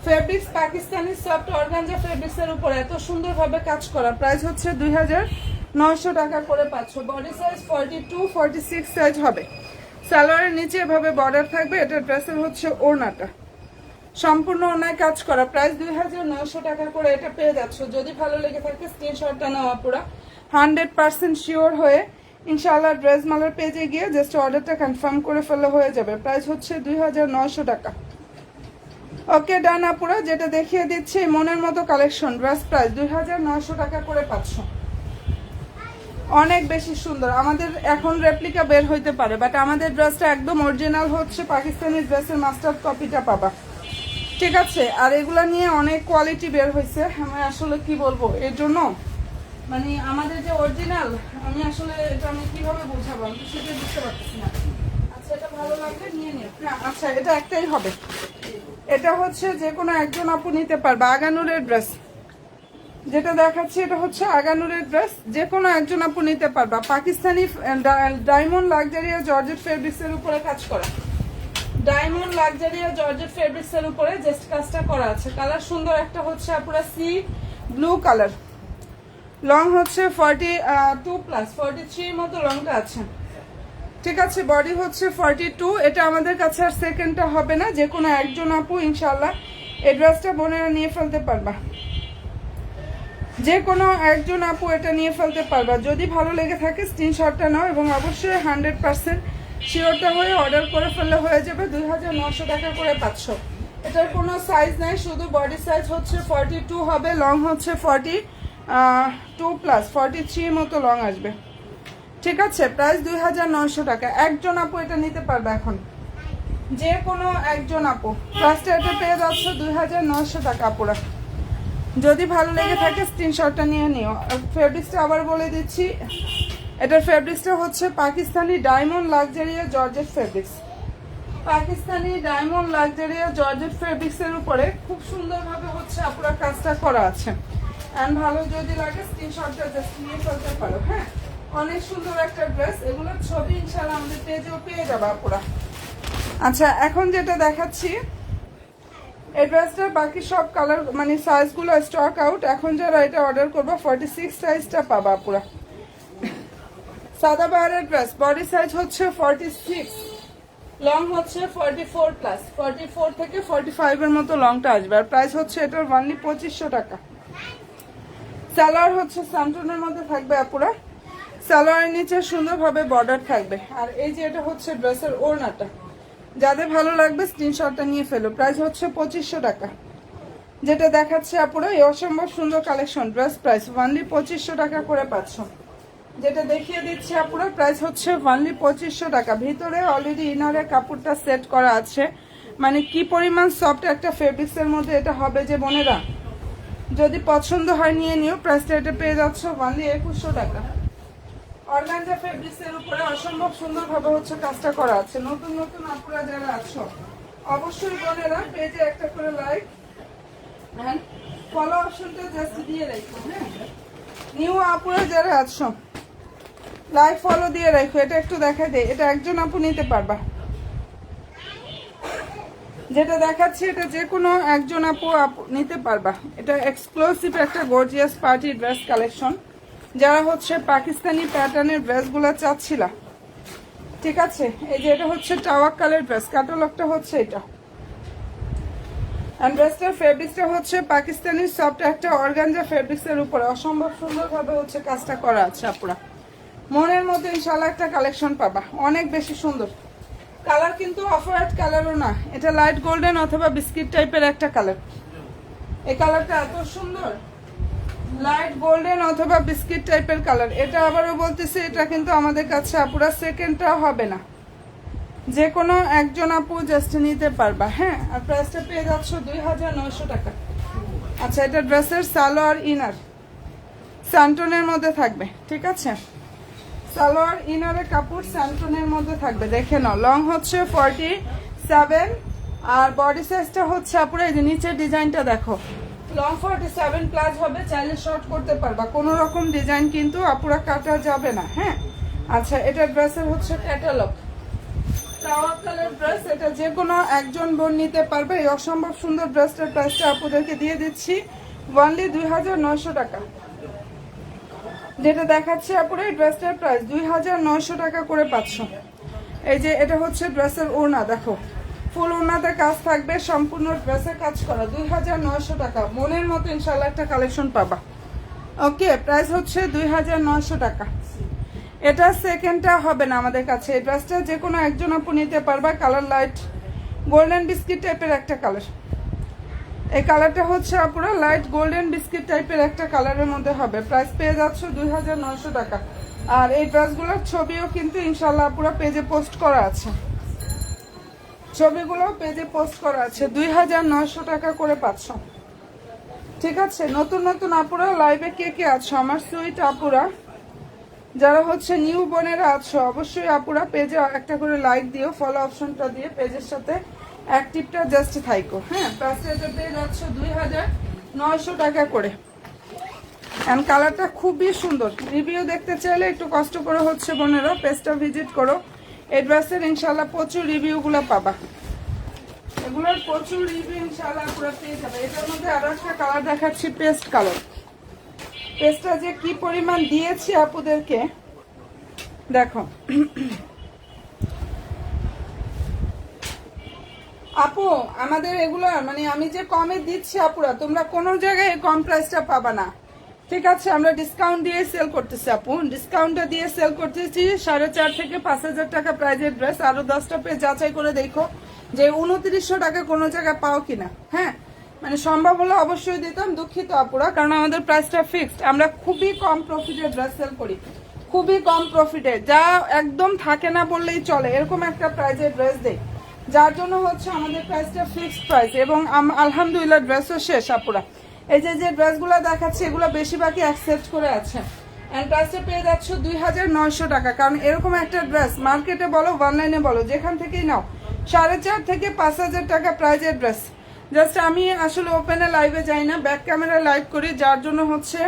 Fabrics Pakistani soft organza ফেব্রিক্সের উপর এত সুন্দরভাবে কাজ করা। প্রাইস হচ্ছে 2900 টাকা করে পাচ্ছ। বডি সাইজ 42, 46 সাইজ হবে। সালোয়ারের নিচে এভাবে বর্ডার থাকবে। এটা ড্রেসের হচ্ছে ওড়নাটা, সম্পূর্ণ ওড়নায় কাজ করা। প্রাইস 2900 টাকা করে এটা পেয়ে যাচ্ছ। যদি ভালো লেগে থাকে স্ক্রিনশটটা নেওয়া পুরা 100% শিওর হয়ে ইনশাআল্লাহ ড্রেস মালার পেজে গিয়ে জাস্ট অর্ডারটা কনফার্ম করে ফেললে হয়ে যাবে। প্রাইস হচ্ছে 2900 টাকা। ওকে ডান আপুরা, যেটা দেখিয়ে দিচ্ছি মনের মতো কালেকশন। ড্রেস প্রাইস 2900 টাকা করে পাচ্ছ। অনেক বেশি সুন্দর। আমাদের এখন রেপ্লিকা বের হইতে পারে, বাট আমাদের ড্রেসটা একদম অরিজিনাল হচ্ছে পাকিস্তানি ড্রেসের মাস্টার কপিটা পাবা। ঠিক আছে, আর এগুলা নিয়ে অনেক কোয়ালিটি বের হয়েছে। আমি আসলে কি বলবো, এর জন্য মানে আমাদের যে অরিজিনাল, আমি আসলে এটা আমি কিভাবে বোঝাবো, আমি সেটা বুঝতে পারতেছি না। আচ্ছা, এটা ভালো লাগবে নিয়ে নিও না। আচ্ছা, এটা একটাই হবে। এটা হচ্ছে যে কোনো একজন আপু নিতে পারবে। আগানুরের ড্রেস যেটা দেখাচ্ছি এটা হচ্ছে আগানুরের ড্রেস, যে কোনো একজন আপু নিতে পারবা। পাকিস্তানি ডায়মন্ড লাক্সারিয়া জর্জেট ফেব্রিক্সের উপরে কাজ করা। ডায়মন্ড লাক্সারিয়া জর্জেট ফেব্রিক্সের উপরে জাস্ট কাজটা করা আছে। কালার সুন্দর একটা হচ্ছে আপুরা সি ব্লু কালার। লং হচ্ছে 42+, 43 মতো লংটা আছে। ঠিক আছে, বডি হচ্ছে 42। এটা আমাদের কাছে আর সেকেন্ডটা হবে না। যে কোনো একজন আপু ইনশাল্লাহ এই ড্রেসটা বোনেরা নিয়ে ফেলতে পারবা। যে কোনো একজন আপু এটা নিয়ে ফেলতে পারবা। যদি ভালো লেগে থাকে স্ক্রিনশটটা নাও এবং অবশ্যই 100% শিওরটা হয়ে অর্ডার করে ফেললে হয়ে যাবে। 2900 টাকা করে পাচ্ছ। এটার কোনো সাইজ নাই, শুধু বডি সাইজ হচ্ছে 42 হবে, লং হচ্ছে 40 2+, 43 মতো লং আসবে। ঠিক আছে, প্রাইস 2900 টাকা। একজন আপু এটা নিতে পারবে এখন, যে কোনো একজন আপু। প্রাইসটা এটা পেয়ে যাচ্ছে 2900 টাকা আপুরা। যদি ভালো লেগে থাকে স্ক্রিনশটটা নিয়ে নিও। ফেব্রিক্সটা আবার বলে দিচ্ছি, এটার ফেব্রিক্সটা হচ্ছে পাকিস্তানি ডায়মন্ড লাক্সারিয়া জর্জেট ফেব্রিক্স। পাকিস্তানি ডায়মন্ড লাক্সারিয়া জর্জেট ফেব্রিক্সের উপরে খুব সুন্দরভাবে হচ্ছে আপুরা কাজটা করা আছে। অ্যান্ড ভালো যদি লাগে স্ক্রিনশটটা জাস্ট নিয়ে ফেলতে পারো। হ্যাঁ, অনেক সুন্দর একটা ড্রেস। এগুলোর ছবি ইনশাআল্লাহ আমাদের পেজেও পেয়ে যাবে আপুরা। আচ্ছা, এখন যেটা দেখাচ্ছি এই ড্রেসটার বাকি সব কালার মানে সাইজগুলো স্টক আউট। এখন যারা এটা অর্ডার করবো 46 সাইজটা পাবা আপুরা। সাদা বাহারের ড্রেস, বডি সাইজ হচ্ছে 46, লং হচ্ছে 44+, 44 থেকে 45 এর মতো লংটা আসবে। আর প্রাইস হচ্ছে এটার অনলি 2500 টাকা। সালোয়ার হচ্ছে স্যান্টনের মধ্যে থাকবে আপুরা। সালোয়ারের নিচে সুন্দরভাবে বর্ডার থাকবে। আর এই যে এটা হচ্ছে ড্রেসের ওড়নাটা, যাদের ভালো লাগবে স্ক্রিনশটটা নিয়ে ফেলো। প্রাইস হচ্ছে 2500 টাকা। যেটা দেখাচ্ছে আপুরা এই অসম্ভব সুন্দর কালেকশন, ড্রেস প্রাইস অনলি 2500 টাকা করে পাচ্ছ। যেটা দেখিয়ে দিচ্ছি আপুরা, প্রাইস হচ্ছে অনলি 2500 টাকা। ভিতরে অলরেডি ইনারের কাপড়টা সেট করা আছে। মানে কি পরিমাণ সফট একটা ফেব্রিক্সের মধ্যে এটা হবে যে বোনেরা, যদি পছন্দ হয় নিয়ে নিও। প্রাইসটা এটা পেয়ে যাচ্ছ অনলি 2100 টাকা। অর্গানজা ফেব্রিক্সের উপরে অসম্ভব সুন্দরভাবে হচ্ছে কাজটা করা আছে। নতুন নতুন আপুরা যারা আছো অবশ্যই বোনেরা পেজে একটা করে লাইক এন্ড ফলো অপশনটা জাস্ট দিয়ে রাখো। হ্যাঁ, নিউ আপুরা যারা আছো লাইক ফলো দিয়ে রাখো। এটা একটু দেখাই দেয়, এটা একজন আপু নিতে পারবা। যেটা দেখাচ্ছি এটা যে কোনো একজন আপু নিতে পারবা। এটা এক্সক্লুসিভ একটা গর্জিয়াস পার্টি ড্রেস কালেকশন, যারা হচ্ছে পাকিস্তানি প্যাটার্নের ড্রেসগুলো চাচ্ছিলা। ঠিক আছে, এই যে এটা হচ্ছে টাওয়াক্কালের ড্রেস, ক্যাটালগটা হচ্ছে এটা। এন্ড ড্রেসটার ফেব্রিক্সটা হচ্ছে পাকিস্তানি সফট একটা অর্গানজা ফেব্রিক্সের উপরে অসম্ভব সুন্দরভাবে হচ্ছে কাজটা করা আছে আপুরা। মনের মধ্যে ইনশাআল্লাহ একটা কালেকশন পাবা, অনেক বেশি সুন্দর। কালার কিন্তু অফ হোয়াইট কালারও না, এটা লাইট গোল্ডেন অথবা বিস্কিট টাইপের একটা কালার। এই কালারটা এত সুন্দর, লাইট গোল্ডেন অথবা বিস্কিট টাইপের কালার। এটা আবারও বলতেছি, এটা কিন্তু আমাদের কাছে আপুরা সেকেন্ডটা হবে না, যে কোনো একজন আপু জাস্ট নিতে পারবা। হ্যাঁ, আর প্রাইসটা পেয়ে যাচ্ছ 2900 টাকা। আচ্ছা, এটা ড্রেসের সালোয়ার ইনার স্যান্টনের মধ্যে থাকবে। ঠিক আছে, সালোয়ার ইনারের কাপড় স্যান্টনের মধ্যে থাকবে। দেখে নাও, লং হচ্ছে 47 আর বডি সাইজটা হচ্ছে আপুরা এই যে নিচের ডিজাইনটা দেখো, লং 47+ হবে। চাইলে শর্ট করতে পারবা, কোনো রকম ডিজাইন কিন্তু আপুরা কাটা যাবে না। হ্যাঁ, আচ্ছা, এটা ড্রেসের হচ্ছে ক্যাটালগ টাওয়াক্কালের ড্রেস। এটা যে কোনো একজন বোন নিতে পারবে। এই অসম্ভব সুন্দর ড্রেসটার প্রাইসটা আপুদেরকে দিয়ে দিচ্ছি অনলি 2900 টাকা। যেটা দেখাচ্ছে আপুরা এই ড্রেসটার প্রাইস 2900 টাকা করে পাচ্ছ। এই যে এটা হচ্ছে ড্রেসের ওড়না, দেখো ফুল ওড়নাতে কাজ থাকবে, সম্পূর্ণ ড্রেসে কাজ করা। 2900 টাকা। মনের মতো ইনশাল্লাহ একটা কালেকশন পাবা। ওকে, প্রাইস হচ্ছে 2900 টাকা। এটা সেকেন্ডটা হবে না আমাদের কাছে। এই ড্রেসটা যে কোনো একজন আপু নিতে পারবা। কালার লাইট গোল্ডেন বিস্কিট টাইপের একটা কালার। এই কালারটা হচ্ছে আপুরা লাইট গোল্ডেন বিস্কিট টাইপের একটা কালারের মধ্যে হবে। প্রাইস পেয়ে যাচ্ছ 2900 টাকা। আর এই ড্রেসগুলোর ছবিও কিন্তু ইনশাল্লাহ আপুরা পেজে পোস্ট করা আছে, ছবিগুলো পেজে পোস্ট করা আছে। 2900 টাকা করে পাচ্ছ। ঠিক আছে, নতুন নতুন আপুরা লাইভে কে কে আছো আমার সুইট আপুরা, যারা হচ্ছে নিউ বোনেরা আছো, অবশ্যই আপুরা পেজে একটা করে লাইক দিও, ফলো অপশনটা দিয়ে পেজের সাথে অ্যাক্টিভটা জাস্ট থাইকো। হ্যাঁ, প্রাইসটা এটা পেয়ে যাচ্ছ 2900 টাকা করে। এন্ড কালারটা খুবই সুন্দর। রিভিউ দেখতে চাইলে একটু কষ্ট করে হচ্ছে বোনেরা পেজটা ভিজিট করো। এই ড্রেসের ইনশাল্লাহ প্রচুর রিভিউগুলো পাবা, এগুলোর প্রচুর রিভিউ ইনশাল্লাহ পুরো পেয়ে যাবে। এটার মধ্যে আরো একটা কালার দেখাচ্ছি, পেস্ট কালার। পেস্টটা যে কি পরিমাণ দিয়েছি আপুদেরকে দেখো। আপু আমাদের এগুলো মানে আমি যে কমে দিচ্ছি আপুরা, তোমরা কোনো জায়গায় কম প্রাইসটা পাবা না। ঠিক আছে, আমরা ডিসকাউন্ট দিয়ে সেল করতেছি আপু, ডিসকাউন্টটা দিয়ে সেল করতেছি 4,500 থেকে 5,000 টাকা প্রাইজের ড্রেস। আরো 10টা পেজ যাচাই করে দেখো যে 2900 টাকা কোনো জায়গায় পাও কিনা। হ্যাঁ, মানে সম্ভব হলে অবশ্যই দিতাম, দুঃখিত আপুরা, কারণ আমাদের প্রাইসটা ফিক্সড। আমরা খুবই কম প্রফিটে ড্রেস সেল করি, খুবই কম প্রফিটে, যা একদম থাকে না বললেই চলে, এরকম একটা প্রাইসে ড্রেস দেই, যার জন্য হচ্ছে আমাদের প্রাইসটা ফিক্সড প্রাইস। এবং আলহামদুলিল্লাহ ড্রেসও শেষ আপুরা। এই যে ড্রেসগুলো দেখাচ্ছি এগুলো বেশিরভাগই অ্যাকসেপ্ট করে আছে। অ্যান্ড প্রাইসটা পেয়ে যাচ্ছ 2900 টাকা। কারণ এরকম একটা ড্রেস মার্কেটে বলো অনলাইনে বলো যেখান থেকেই নাও 4,500 থেকে 5,000 টাকা প্রাইজের ড্রেস। জাস্ট আমি আসলে ওপেনে লাইভে যাই না, ব্যাক ক্যামেরায় লাইভ করি, যার জন্য হচ্ছে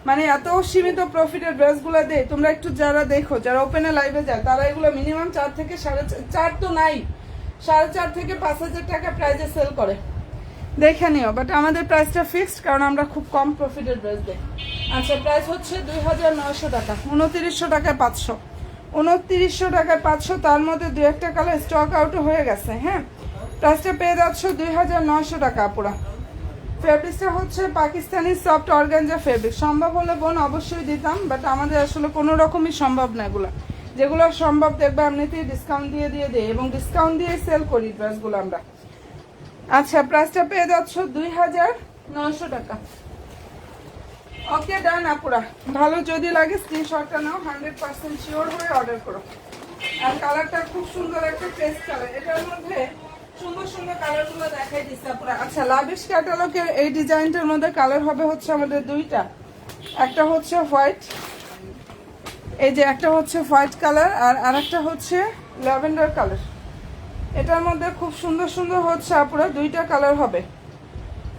মানে এত সীমিত প্রফিটের ড্রেসগুলো দেয়। তোমরা একটু যারা দেখো, যারা ওপেনে লাইভে যায়, তারা এগুলো মিনিমাম 4 থেকে 4.5 তো নাই, 4.5 থেকে 5,000 টাকা প্রাইজে সেল করে, দেখে নিও। বাট আমাদের প্রাইসটা ফিক্সড, কারণ আমরা খুব কম প্রফিটের ড্রেস দিই। আচ্ছা, প্রাইস হচ্ছে 2,900 টাকা, 2900 টাকায় 500, 2900 টাকায় 500। তার মধ্যে 2-1টা কালার স্টক আউট হয়ে গেছে। হ্যাঁ, প্রাইসটা পেয়ে যাচ্ছ 2,900 টাকা পুরা। ফেব্রিক্সটা হচ্ছে পাকিস্তানি সফট অর্গানজা ফেব্রিক। সম্ভব হলে বোন অবশ্যই দিতাম, বাট আমাদের আসলে কোনো রকমই সম্ভব না। এগুলো যেগুলো সম্ভব দেখবে এমনিতেই ডিসকাউন্ট দিয়ে দিই, এবং ডিসকাউন্ট দিয়ে সেল করি ড্রেসগুলো আমরা। আচ্ছা, প্রাইসটা পেয়ে যাচ্ছ 2,900 টাকা। ওকে, ডান আপুরা। ভালো যদি লাগে স্ক্রিনশটটা নাও, 100% শিওর হয়ে অর্ডার করো। আর কালারটা খুব সুন্দর একটা পেস্ট কালার, এটার মধ্যে সুন্দর সুন্দর কালারগুলো দেখাই দিচ্ছে আপুরা। আচ্ছা, লাভিশ ক্যাটালগের এই ডিজাইনটার মধ্যে কালার হবে হচ্ছে আমাদের দুইটা, একটা হচ্ছে হোয়াইট, এই যে একটা হচ্ছে হোয়াইট কালার, আর আরেকটা হচ্ছে ল্যাভেন্ডার কালার। এটার মধ্যে খুব সুন্দর সুন্দর হচ্ছে আপুরা দুইটা কালার হবে।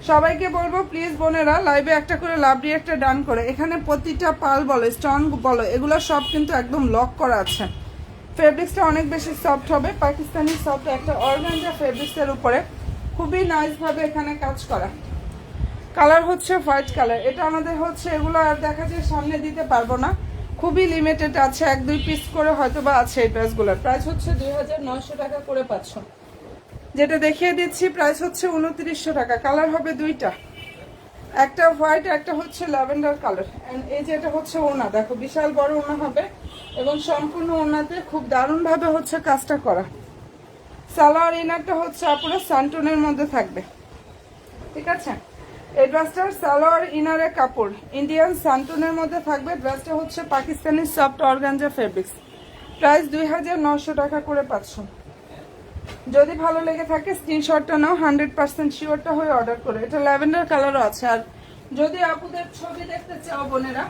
সবাইকে বলবো প্লিজ বোনেরা লাইভে একটা করে লাভ দিয়ে একটা ডান করে। এখানে প্রতিটা পাল বলো, স্টোন বলো, এগুলো সব কিন্তু একদম লক করা আছে। ফেব্রিক্সটা অনেক বেশি সফট হবে, পাকিস্তানি সফট একটা অর্গানজা ফেব্রিক্সের উপরে খুবই নাইস ভাবে এখানে কাজ করা। কালার হচ্ছে হোয়াইট কালার। এটা আমাদের হচ্ছে এগুলো আর দেখা যায় সামনে দিতে পারবো না, খুবই লিমিটেড আছে, 1-2 পিস করে হয়তো বা আছে এই ড্রেসগুলোর। প্রাইস হচ্ছে 2,900 টাকা করে 500। যেটা দেখিয়ে দিচ্ছি প্রাইস হচ্ছে 2900 টাকা। কালার হবে দুইটা, একটা হোয়াইট, একটা হচ্ছে ল্যাভেন্ডার কালার। এন্ড এই যে এটা হচ্ছে ওড়না, দেখো বিশাল বড় ওড়না হবে, এবং সম্পূর্ণ ওড়নাতে খুব দারুণ ভাবে হচ্ছে কাজটা করা। সালোয়ার ইনারটা হচ্ছে আপুরা সান্টনের মধ্যে থাকবে, ঠিক আছে। এই ড্রেসটার সালোয়ার ইনারের কাপড় ইন্ডিয়ান সান্টনের মধ্যে থাকবে। ড্রেসটা হচ্ছে Pakistani soft organza fabrics. Price 2,900 টাকা করে 500। যদি ভালো লেগে থাকে স্ক্রিনশটটা নাও, 100% শিওরটা হয়ে অর্ডার করে। এটা ল্যাভেন্ডার কালারও আছে। আর যদি আপুদের ছবি দেখতে চাও বোনেরা,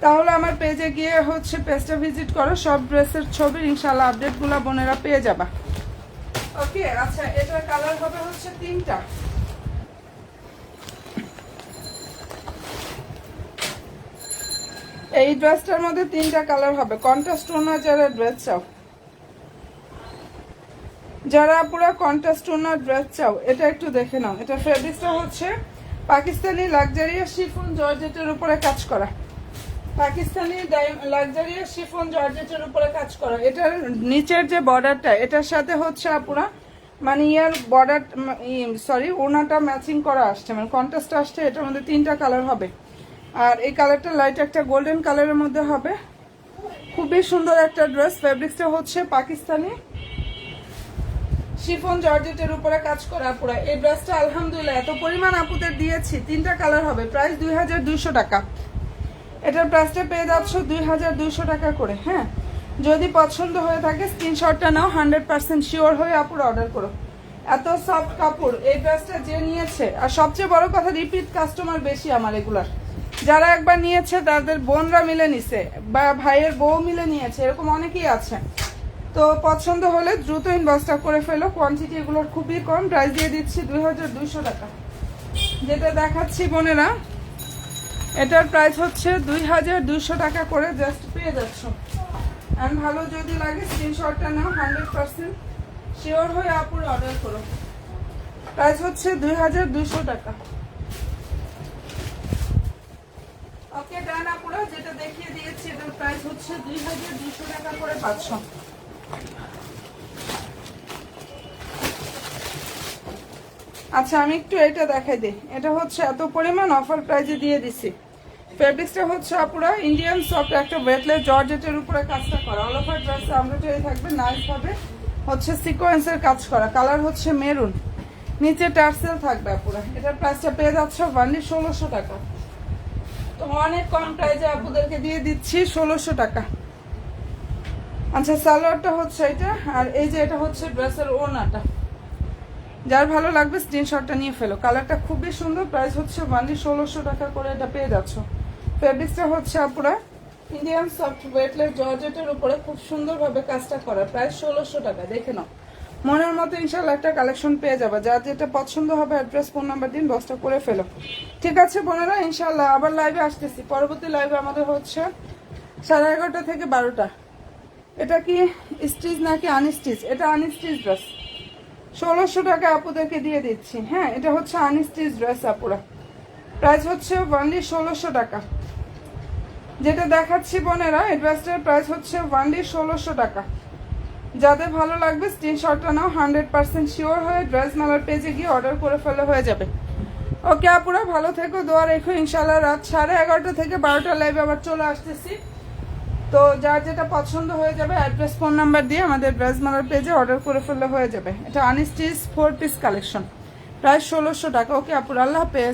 তাহলে আমার পেজে গিয়ে হচ্ছে পেজটা ভিজিট করো, সব ড্রেসের ছবির ইনশাআল্লাহ আপডেটগুলো বোনেরা পেয়ে যাবা। ওকে, আচ্ছা, এটার কালার হবে হচ্ছে 3টা। এই ড্রেসটার মধ্যে 3টা কালার হবে। কন্ট্রাস্ট ওনার যারা ড্রেস চাও, যারা পুরো কন্ট্রাস্ট ওনার ড্রেস চাও, এটা একটু দেখে নাও। এটা ফেব্রিক্সটা হচ্ছে পাকিস্তানি লাক্সারিয়াস শিফন জর্জেটের উপরে কাজ করা, পাকিস্তানি লাক্সারিয়াস শিফন জর্জেটের উপরে কাজ করা। এটার নিচের যে বর্ডারটা, এটার সাথে হচ্ছে আপুরা মানে ইয়ার বর্ডার সরি ওনাটা ম্যাচিং করা আসছে, মানে কন্ট্রাস্ট আসছে। এটার মধ্যে 3টা কালার হবে, আর এই কালারটা লাইট একটা গোল্ডেন কালারের মধ্যে হবে। খুবই সুন্দর একটা ড্রেস। ফেব্রিক্সটা হচ্ছে পাকিস্তানি শিফন জর্জেটের উপরে কাজ করা পুরো। এই ড্রেসটা আলহামদুলিল্লাহ এত পরিমাণ আপুদের দিয়েছি, 3টা কালার হবে। প্রাইস 2,200 টাকা। এটার প্রাইসটা পেয়ে যাচ্ছ 2,200 টাকা করে। হ্যাঁ, যদি পছন্দ হয়ে থাকে স্ক্রিনশটটা নাও, 100% শিওর হয়ে আপুরা অর্ডার করো। এত সফট কাপড় এই ড্রেসটা যে নিয়েছে, আর সবচেয়ে বড় কথা রিপিট কাস্টমার বেশি আমার এগুলার। যারা একবার নিয়েছে তাদের বোনরা মিলে নিছে, বা ভাইয়ের বউ মিলে নিয়েছে, এরকম অনেকেই আছে। তো পছন্দ হলে দ্রুত ইনবক্সটা করে ফেলো। কোয়ান্টিটি এগুলোর খুবই কম। প্রাইস দিয়ে দিচ্ছি 2,200 টাকা। যেটা দেখাচ্ছি বোনেরা, এটার প্রাইস হচ্ছে 2,200 টাকা করে জাস্ট পেয়ে যাচ্ছ। অ্যান্ড ভালো যদি লাগে স্ক্রিনশটটা নাও, 100% শিওর হয়ে আপুর অর্ডার করো। প্রাইস হচ্ছে 2,200 টাকা। ওকে, ডান আপুরা। যেটা দেখিয়ে দিয়েছি এটার প্রাইস হচ্ছে 2,200 টাকা করে 500। আচ্ছা, আমি একটু এটা দেখাই দিই। এটা হচ্ছে এত পরিমাণ অফার প্রাইজে দিয়ে দিছি। ফেব্রিক্সটা হচ্ছে আপুরা ইন্ডিয়ান সফট একটা ওয়েটলেস জর্জেটের উপরে কাজটা করা। অল ওভার ড্রেস এমব্রয়ডারি থাকবে, নাইস হবে হচ্ছে সিকোয়েন্সের কাজ করা। কালার হচ্ছে মেরুন। নিচে টার্সেল থাকবে আপুরা। এটার প্রাইসটা পেয়ে যাচ্ছে অনলি 1600 টাকা। তো অনেক কম প্রাইসে আপুদেরকে দিয়ে দিচ্ছি 1600 টাকা। আচ্ছা, সালোয়ারটা হচ্ছে এটা, আর এই যে এটা হচ্ছে ড্রেসের ওড়নাটা। যার ভালো লাগবে স্ক্রিনশটটা নিয়ে ফেলো। কালারটা খুবই সুন্দর, প্রাইস হচ্ছে অনলি 1600 টাকা করে এটা পেয়ে যাচ্ছ। ফেব্রিক্সটা হচ্ছে আপুরা ইন্ডিয়ান সফট ওয়েটলেস জর্জেটের উপরে খুব সুন্দরভাবে কাজটা করা, প্রাইস 1600 টাকা। দেখে নাও, মনের মতো ইনশাল্লাহ একটা কালেকশন পেয়ে যাবে। যার যেটা পছন্দ হবে অ্যাড্রেস ফোন নাম্বার দিন, বসটা করে ফেলো। ঠিক আছে বোনেরা, ইনশাল্লাহ আবার লাইভে আসতেছি। পরবর্তী লাইভে আমাদের হচ্ছে 11:30 থেকে 12টা। এটা কি স্টিচ নাকি আনস্টিচ? এটা আনস্টিচ ড্রেস, 1600 টাকা আপুদেরকে দিয়ে দিচ্ছি। হ্যাঁ, এটা হচ্ছে আনস্টিচ ড্রেস আপুরা, প্রাইস হচ্ছে অনলি 1600 টাকা। যেটা দেখাচ্ছি বোনেরা, এই ড্রেসটার প্রাইস হচ্ছে অনলি 1600 টাকা। যাদের ভালো লাগবে স্ক্রিনশটটা নাও, 100% শিওর হয়ে ড্রেস মেলার পেজে গিয়ে অর্ডার করে ফেলে হয়ে যাবে। ওকে আপুরা, ভালো থেকো, দোয়া রেখো। ইনশাল্লাহ রাত 11:30 থেকে 12টা লাইভে আবার চলে আসতেছি। তো যার যেটা পছন্দ হয়ে যাবে অ্যাড্রেস ফোন নাম্বার দিয়ে আমাদের ড্রেস মেলার পেজে অর্ডার করে ফেললে হয়ে যাবে। এটা আনস্টিচ 4 পিস কালেকশন, প্রায় 1600 টাকা। ওকে আপুরা, আল্লাহ হাফেজ।